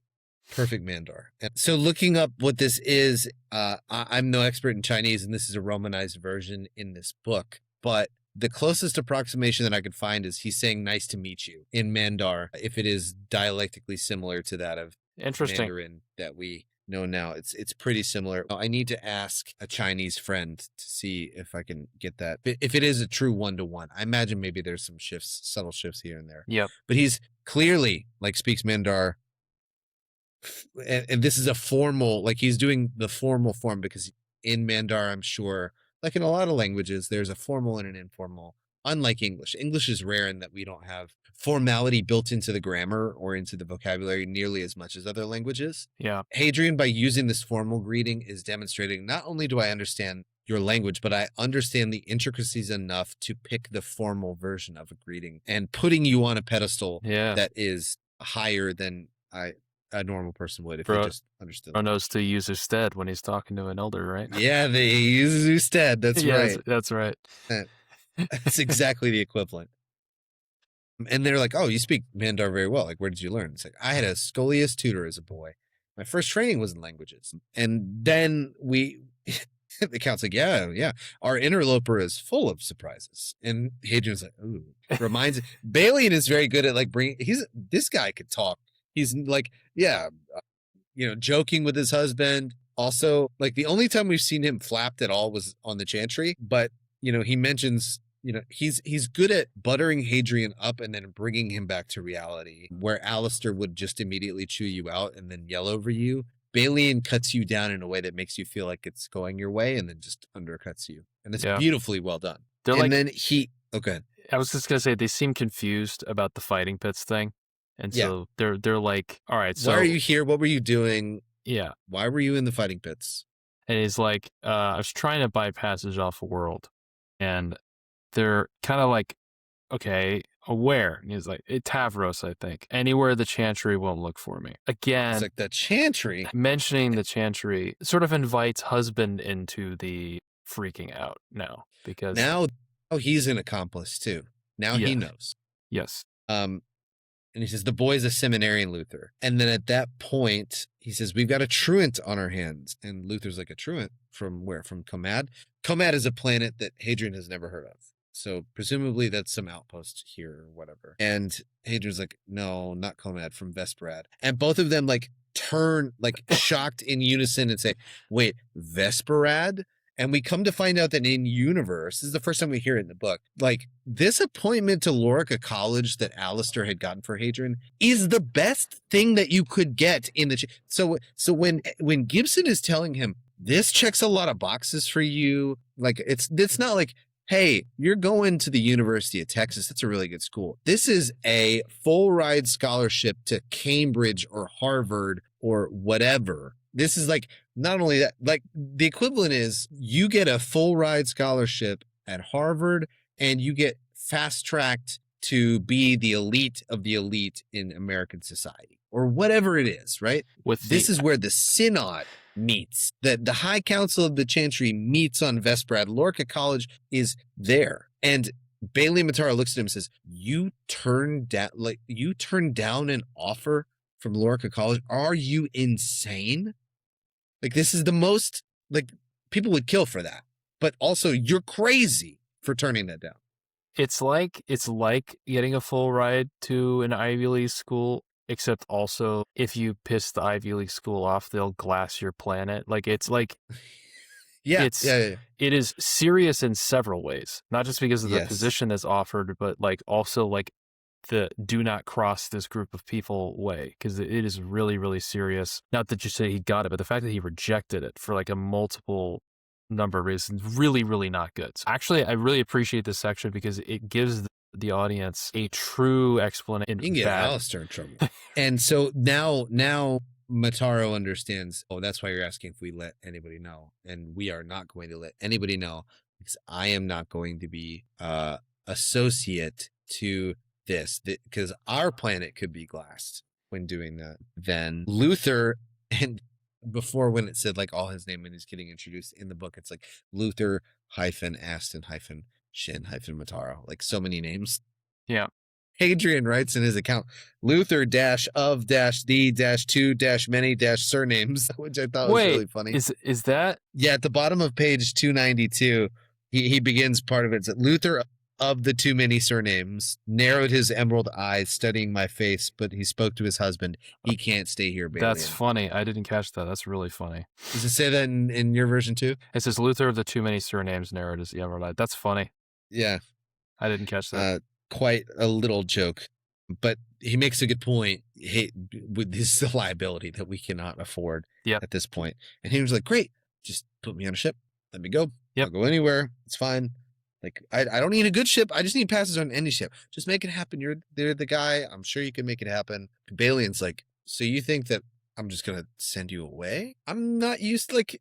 Perfect Mandar. And so looking up what this is, I'm no expert in Chinese, and this is a Romanized version in this book, but the closest approximation that I could find is he's saying nice to meet you in Mandar, if it is dialectically similar to that of Mandarin that we know now. It's pretty similar. I need to ask a Chinese friend to see if I can get that. If it is a true one-to-one, I imagine maybe there's some subtle shifts here and there. Yep. But he's clearly speaks Mandar. And this is a formal, he's doing the formal form, because in Mandar, I'm sure, like in a lot of languages, there's a formal and an informal. Unlike English. English is rare in that we don't have formality built into the grammar or into the vocabulary nearly as much as other languages. Yeah. Hadrian, by using this formal greeting, is demonstrating not only do I understand your language, but I understand the intricacies enough to pick the formal version of a greeting and putting you on a pedestal that is higher than a normal person would if they Bro- just understood. Bro knows to use usted when he's talking to an elder, right? Yeah, they use usted. That's Yes, right. that's right. That's exactly the equivalent. And they're like, "Oh, you speak Mandar very well. Like, where did you learn?" It's like, I had a Scolius tutor as a boy. My first training was in languages. And then the Count's like, yeah. Our interloper is full of surprises. And Hadrian's like, ooh, Balian is very good at like this guy could talk. He's like, joking with his husband. Also, like the only time we've seen him flapped at all was on the chantry. But, he mentions, he's good at buttering Hadrian up and then bringing him back to reality, where Alistair would just immediately chew you out and then yell over you. Balian cuts you down in a way that makes you feel like it's going your way and then just undercuts you. And it's beautifully well done. Then okay. I was just going to say, they seem confused about the fighting pits thing. And so they're like, all right, so why are you here? What were you doing? Yeah. Why were you in the fighting pits? And he's like, I was trying to buy passage off a world. And they're kind of like, okay, where? And he's like, Tavros, I think. Anywhere the chantry won't look for me. Again, it's like the chantry. Mentioning the chantry sort of invites husband into the freaking out now, because now he's an accomplice too. Now he knows. Yes. And he says, the boy's a seminarian, Luther. And then at that point, he says, we've got a truant on our hands. And Luther's like, a truant? From where? From Comad? Comad is a planet that Hadrian has never heard of. So presumably that's some outpost here or whatever. And Hadrian's like, no, not Comad, from Vesperad. And both of them like turn like shocked in unison and say, wait, Vesperad? And we come to find out that in universe, this is the first time we hear it in the book, like this appointment to Lorica College that Alistair had gotten for Hadrian is the best thing that you could get in the. So when Gibson is telling him this checks a lot of boxes for you, like it's not like, hey, you're going to the University of Texas. That's a really good school. This is a full ride scholarship to Cambridge or Harvard or whatever. This is like, not only that, like the equivalent is you get a full ride scholarship at Harvard and you get fast tracked to be the elite of the elite in American society or whatever it is, right? This is where the synod meets, that the High Council of the Chantry meets on Vesperad. Lorica College is there. And Bailey Matara looks at him and says, you turned down an offer from Lorica College? Are you insane? Like, this is the most, like, people would kill for that. But also, you're crazy for turning that down. It's like getting a full ride to an Ivy League school, except also if you piss the Ivy League school off, they'll glass your planet. Like, it's like, it is serious in several ways, not just because of the position that's offered, but like also like the do not cross this group of people way, because it is really, really serious. Not that you say he got it, but the fact that he rejected it for like a multiple number of reasons, really, really not good. So actually, I really appreciate this section because it gives the audience a true explanation. You can get Alistair in trouble. And so now Mataro understands, oh, that's why you're asking if we let anybody know. And we are not going to let anybody know because I am not going to be associate to this, because our planet could be glassed when doing that. Then Luther, and before when it said like all his name when he's getting introduced in the book, it's like Luther -Aston -Shin -Mataro, like so many names. Yeah. Hadrian writes in his account, Luther -of -the -2 -many surnames, which I thought was really funny. Is that? Yeah, at the bottom of page 292, he begins part of it. It's Luther of the too many surnames, narrowed his emerald eyes, studying my face, but he spoke to his husband. He can't stay here, Balian. That's funny. I didn't catch that. That's really funny. Does it say that in your version too? It says Luther of the too many surnames, narrowed his emerald eye. That's funny. Yeah. I didn't catch that. Quite a little joke, but he makes a good point. Hey, this is a liability that we cannot afford at this point. And he was like, great, just put me on a ship. Let me go. I'll go anywhere. It's fine. Like, I don't need a good ship. I just need passes on any ship. Just make it happen. You're the guy. I'm sure you can make it happen. Balian's like, so you think that I'm just going to send you away? I'm not used, like,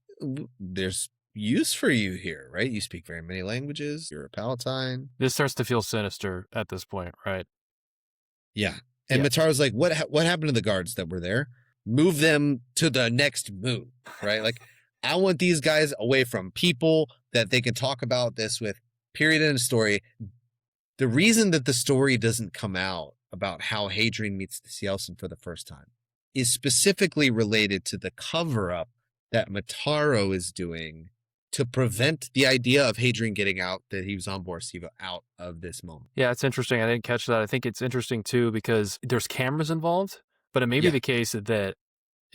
there's use for you here, right? You speak very many languages. You're a Palatine. This starts to feel sinister at this point, right? Yeah. And Mataro's like, what happened to the guards that were there? move them to the next moon, right? Like, I want these guys away from people that they can talk about this with, period in a story. The reason that the story doesn't come out about how Hadrian meets the Cielcin for the first time is specifically related to the cover-up that Mataro is doing to prevent the idea of Hadrian getting out, that he was on board Siva, out of this moment. Yeah, it's interesting. I didn't catch that. I think it's interesting too because there's cameras involved, but it may be the case that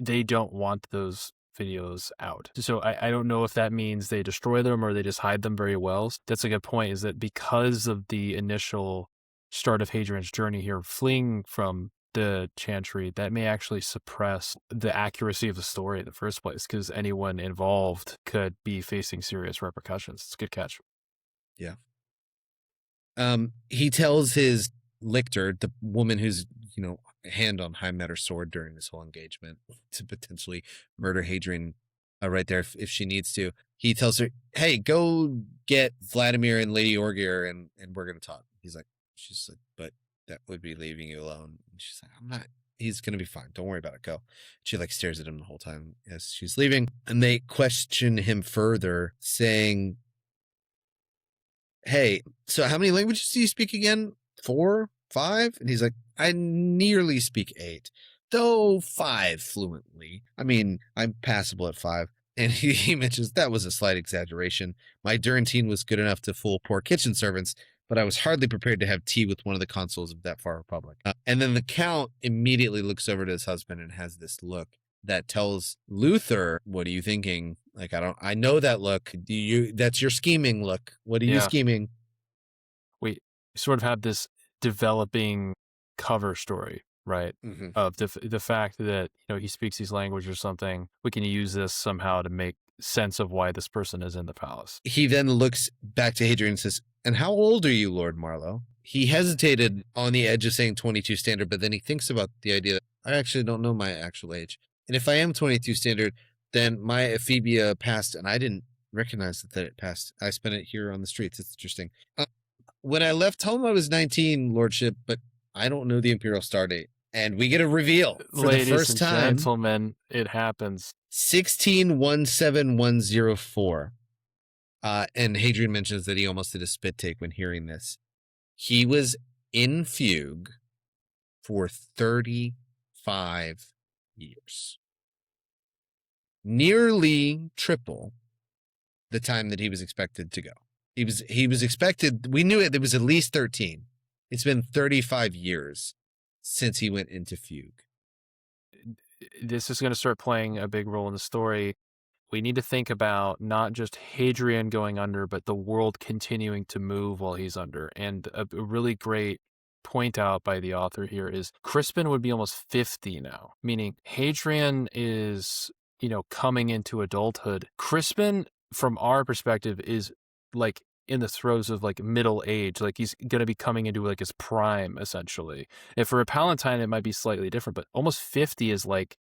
they don't want those videos out. So I don't know if that means they destroy them or they just hide them very well. That's a good point, is that because of the initial start of Hadrian's journey here, fleeing from the chantry, that may actually suppress the accuracy of the story in the first place, because anyone involved could be facing serious repercussions. It's a good catch. Yeah. He tells his lictor, the woman who's, hand on high met her sword during this whole engagement, to potentially murder Hadrian right there if she needs to. He tells her, hey, go get Vladimir and Lady Orgir and we're going to talk. She's like, but that would be leaving you alone. And she's like, I'm not, he's going to be fine. Don't worry about it. Go. She stares at him the whole time as she's leaving. And they question him further, saying, hey, so how many languages do you speak again? 4, 5? And he's like, I nearly speak 8, though 5 fluently. I mean, I'm passable at 5. And he mentions that was a slight exaggeration. My Durantine was good enough to fool poor kitchen servants, but I was hardly prepared to have tea with one of the consuls of that far republic. And then the Count immediately looks over to his husband and has this look that tells Luther, what are you thinking? Like, I know that look. That's your scheming look. What are you scheming? We sort of have this developing cover story, right? Mm-hmm. Of the fact that, he speaks these languages or something. We can use this somehow to make sense of why this person is in the palace. He then looks back to Hadrian and says, and how old are you, Lord Marlowe? He hesitated on the edge of saying 22 standard, but then he thinks about the idea that I actually don't know my actual age. And if I am 22 standard, then my ephebia passed, and I didn't recognize that it passed. I spent it here on the streets. It's interesting. When I left home, I was 19, Lordship, but I don't know the imperial star date. And we get a reveal for Ladies the first time. and gentlemen, it happens. 16-17104. And Hadrian mentions that he almost did a spit take when hearing this. He was in fugue for 35 years. Nearly triple the time that he was expected to go. He was expected, we knew it was at least 13. It's been 35 years since he went into fugue. This is going to start playing a big role in the story. We need to think about not just Hadrian going under, but the world continuing to move while he's under. And a really great point out by the author here is Crispin would be almost 50 now, meaning Hadrian is, coming into adulthood. Crispin, from our perspective, is like in the throes of like middle age, like he's going to be coming into like his prime essentially. If for a Palatine, it might be slightly different, but almost 50 is like,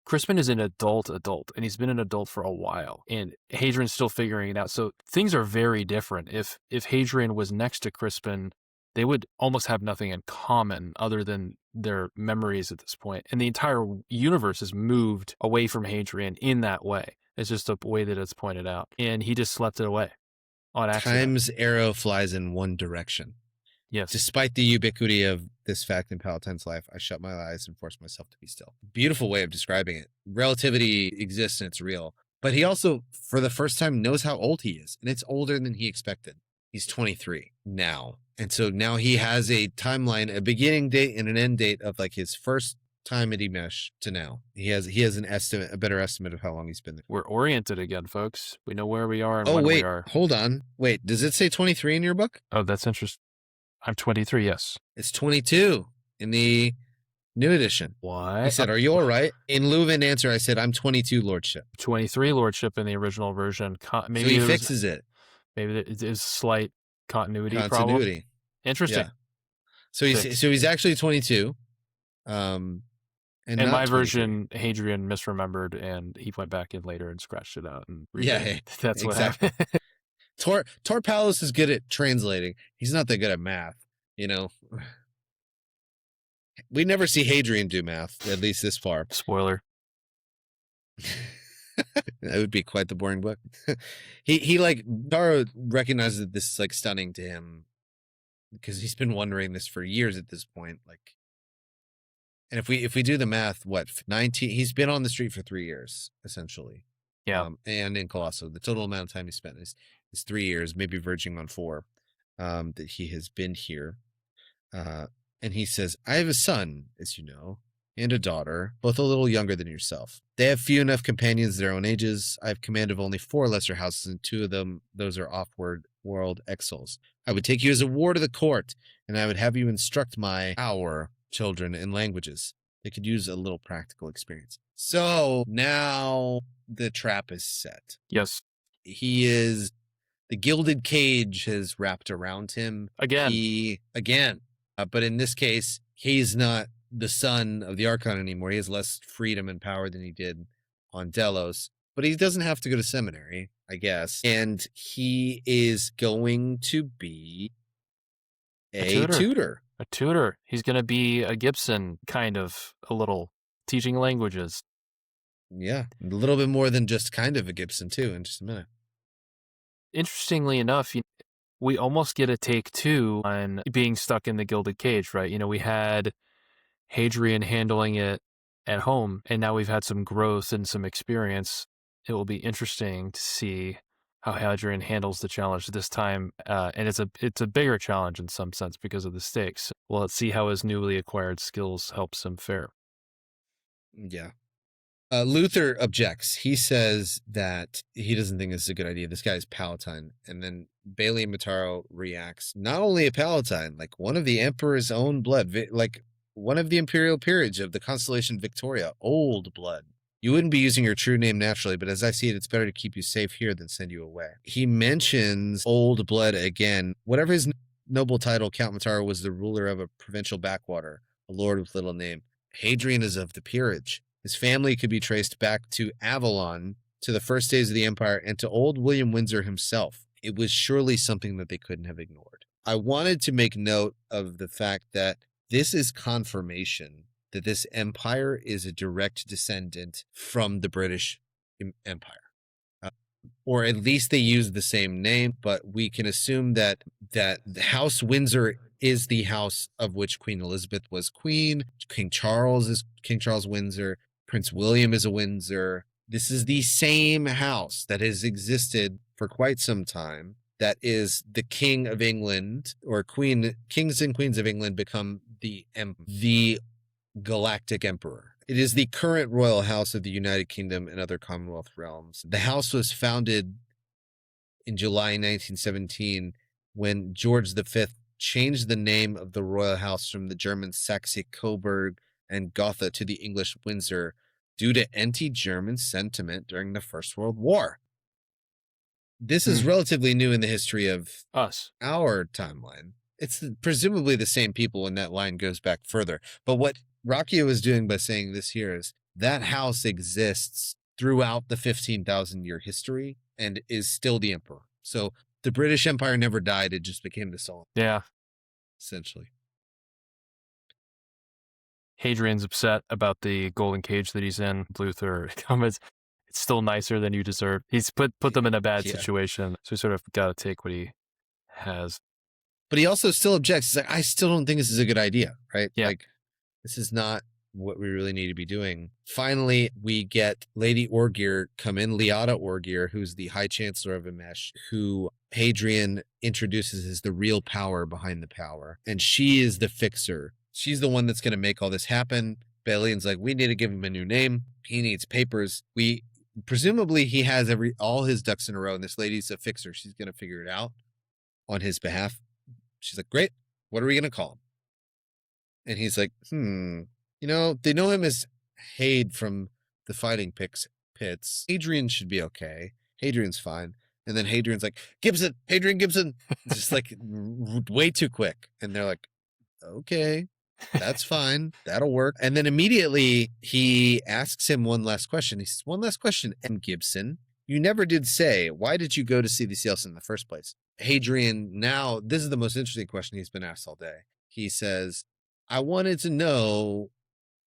Crispin is an adult, and he's been an adult for a while, and Hadrian's still figuring it out. So things are very different. If Hadrian was next to Crispin, they would almost have nothing in common other than their memories at this point. And the entire universe has moved away from Hadrian in that way. It's just a way that it's pointed out. And he just slept it away on accident. Time's arrow flies in one direction. Yes. Despite the ubiquity of this fact in Palatine's life, I shut my eyes and force myself to be still. Beautiful way of describing it. Relativity exists and it's real. But he also, for the first time, knows how old he is. And it's older than he expected. He's 23 now. And so now he has a timeline, a beginning date and an end date of like his first time at Emesh to now. He has an estimate, a better estimate of how long he's been there. We're oriented again, folks. We know where we are and when we are. Hold on. Wait, does it say 23 in your book? Oh, that's interesting. I'm 23, yes. It's 22 in the new edition. Why? I said, are you all right? In lieu of an answer, I said, I'm 22, Lordship. 23, Lordship, in the original version. Maybe so he fixes it. Maybe there's slight continuity problem. Interesting. Yeah. So he's actually 22. And in my version, Hadrian misremembered, and he went back in later and scratched it out. And that's what happened. Tor Palos is good at translating. He's not that good at math, We never see Hadrian do math, at least this far. Spoiler. That would be quite the boring book. he like Taro recognizes that this is like stunning to him because he's been wondering this for years at this point. Like, and if we do the math, what 19? He's been on the street for 3 years essentially. Yeah. And in Colosso, the total amount of time he spent is 3 years, maybe verging on 4. That he has been here. And he says, I have a son, as you know, and a daughter, both a little younger than yourself. They have few enough companions their own ages. I have command of only 4 lesser houses, and 2 of them, those are off-world world exiles. I would take you as a ward of the court, and I would have you instruct our children in languages. They could use a little practical experience. So now the trap is set. Yes. The gilded cage has wrapped around him. Again. But in this case, he's not the son of the Archon anymore. He has less freedom and power than he did on Delos. But he doesn't have to go to seminary, I guess. And he is going to be a tutor. A tutor. He's going to be a Gibson, kind of, a little, teaching languages. Yeah, a little bit more than just kind of a Gibson, too, in just a minute. Interestingly enough, we almost get a take 2 on being stuck in the gilded cage, right? We had Hadrian handling it at home, and now we've had some growth and some experience. It will be interesting to see how Hadrian handles the challenge this time, and it's a bigger challenge in some sense because of the stakes. Well, let's see how his newly acquired skills helps him fare. Yeah. Luther objects. He says that he doesn't think this is a good idea. This guy is Palatine. And then Bailey Mataro reacts. Not only a Palatine, like one of the Emperor's own blood, like one of the imperial peerage of the constellation Victoria, old blood. You wouldn't be using your true name naturally, but as I see it, it's better to keep you safe here than send you away. He mentions old blood again. Whatever his noble title, Count Mataro was the ruler of a provincial backwater, a lord with little name. Hadrian is of the peerage. His family could be traced back to Avalon, to the first days of the empire, and to old William Windsor himself. It was surely something that they couldn't have ignored. I wanted to make note of the fact that this is confirmation that this empire is a direct descendant from the British Empire. Or at least they use the same name, but we can assume that the House Windsor is the house of which Queen Elizabeth was queen. King Charles is King Charles Windsor. Prince William is a Windsor. This is the same house that has existed for quite some time. That is the King of England, or kings and queens of England become the galactic emperor. It is the current royal house of the United Kingdom and other Commonwealth realms. The house was founded in July 1917 when George V changed the name of the royal house from the German Saxe-Coburg and Gotha to the English Windsor due to anti-German sentiment during the First World War. This is relatively new in the history of our timeline. It's presumably the same people when that line goes back further. But what Rocchio is doing by saying this here is that house exists throughout the 15,000-year history and is still the emperor. So the British Empire never died. It just became the soul. Yeah. Essentially. Hadrian's upset about the golden cage that he's in. Luther comments, it's still nicer than you deserve. He's put them in a bad situation. So we sort of got to take what he has. But he also still objects. He's like, I still don't think this is a good idea, right? Yeah. Like, this is not what we really need to be doing. Finally, we get Lady Orgir come in, Liada Orgir, who's the High Chancellor of Emesh, who Hadrian introduces as the real power behind the power. And she is the fixer. She's the one that's going to make all this happen. Balian's like, we need to give him a new name. He needs papers. Presumably he has all his ducks in a row, and this lady's a fixer. She's going to figure it out on his behalf. She's like, great. What are we going to call him? And he's like, they know him as Hade from the Fighting Pits. Hadrian should be okay. Hadrian's fine. And then Hadrian's like, Gibson, Hadrian Gibson. It's just like way too quick. And they're like, okay, that's fine. That'll work. And then immediately he asks him one last question. He says, one last question. And Gibson, you never did say, why did you go to see the Cielcin in the first place? Hadrian, now, this is the most interesting question he's been asked all day. He says, I wanted to know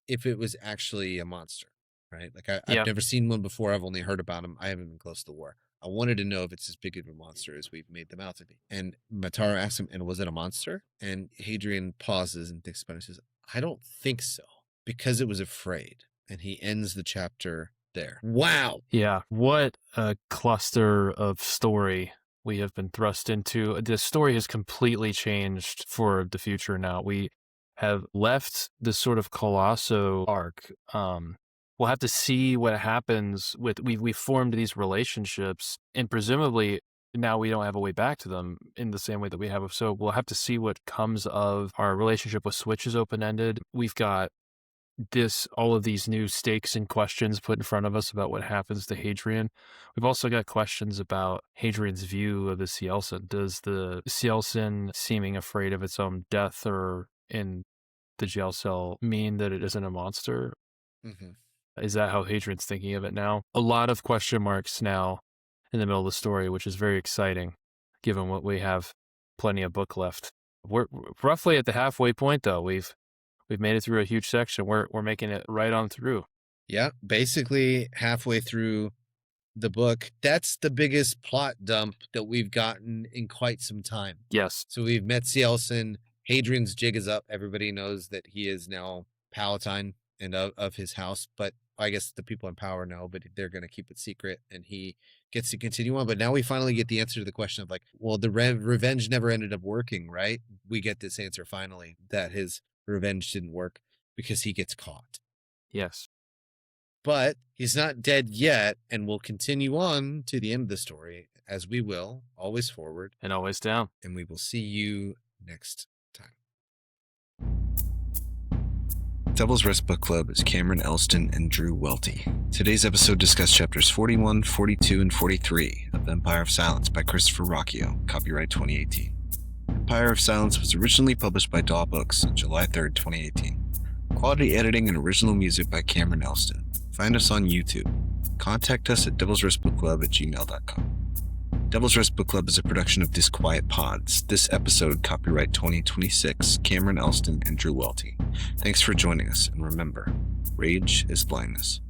if it was actually a monster, right? Like I've never seen one before. I've only heard about them. I haven't been close to the war. I wanted to know if it's as big of a monster as we've made them out to be. And Mataro asks him, and was it a monster? And Hadrian pauses and thinks about it and says, I don't think so, because it was afraid. And he ends the chapter there. Wow. Yeah. What a cluster of story we have been thrust into. The story has completely changed for the future now. We have left this sort of Colosso arc. We'll have to see what happens with, we've formed these relationships, and presumably now we don't have a way back to them in the same way that we have. So we'll have to see what comes of our relationship with Switch is open-ended. We've got all of these new stakes and questions put in front of us about what happens to Hadrian. We've also got questions about Hadrian's view of the Cielcin. Does the Cielcin seeming afraid of its own death or in the jail cell mean that it isn't a monster? Mm-hmm. Is that how Hadrian's thinking of it now? A lot of question marks now in the middle of the story, which is very exciting, given what we have plenty of book left. We're roughly at the halfway point, though. We've made it through a huge section. We're making it right on through. Yeah, basically halfway through the book. That's the biggest plot dump that we've gotten in quite some time. Yes. So we've met Cielcin. Hadrian's jig is up. Everybody knows that he is now Palatine and of his house, but I guess the people in power know, but they're going to keep it secret, and he gets to continue on. But now we finally get the answer to the question of like, well, the revenge never ended up working, right? We get this answer finally that his revenge didn't work because he gets caught. Yes. But he's not dead yet, and we'll continue on to the end of the story, as we will, always forward. And always down. And we will see you next time. Devil's Rest Book Club is Cameron Elston and Drew Welty. Today's episode discussed chapters 41, 42, and 43 of Empire of Silence by Christopher Rocchio, copyright 2018. Empire of Silence was originally published by Daw Books on July 3rd, 2018. Quality editing and original music by Cameron Elston. Find us on YouTube. Contact us at devilsrestbookclub@gmail.com. Devil's Rest Book Club is a production of Disquiet Pods. This episode, copyright 2026, Cameron Elston and Drew Welty. Thanks for joining us, and remember, rage is blindness.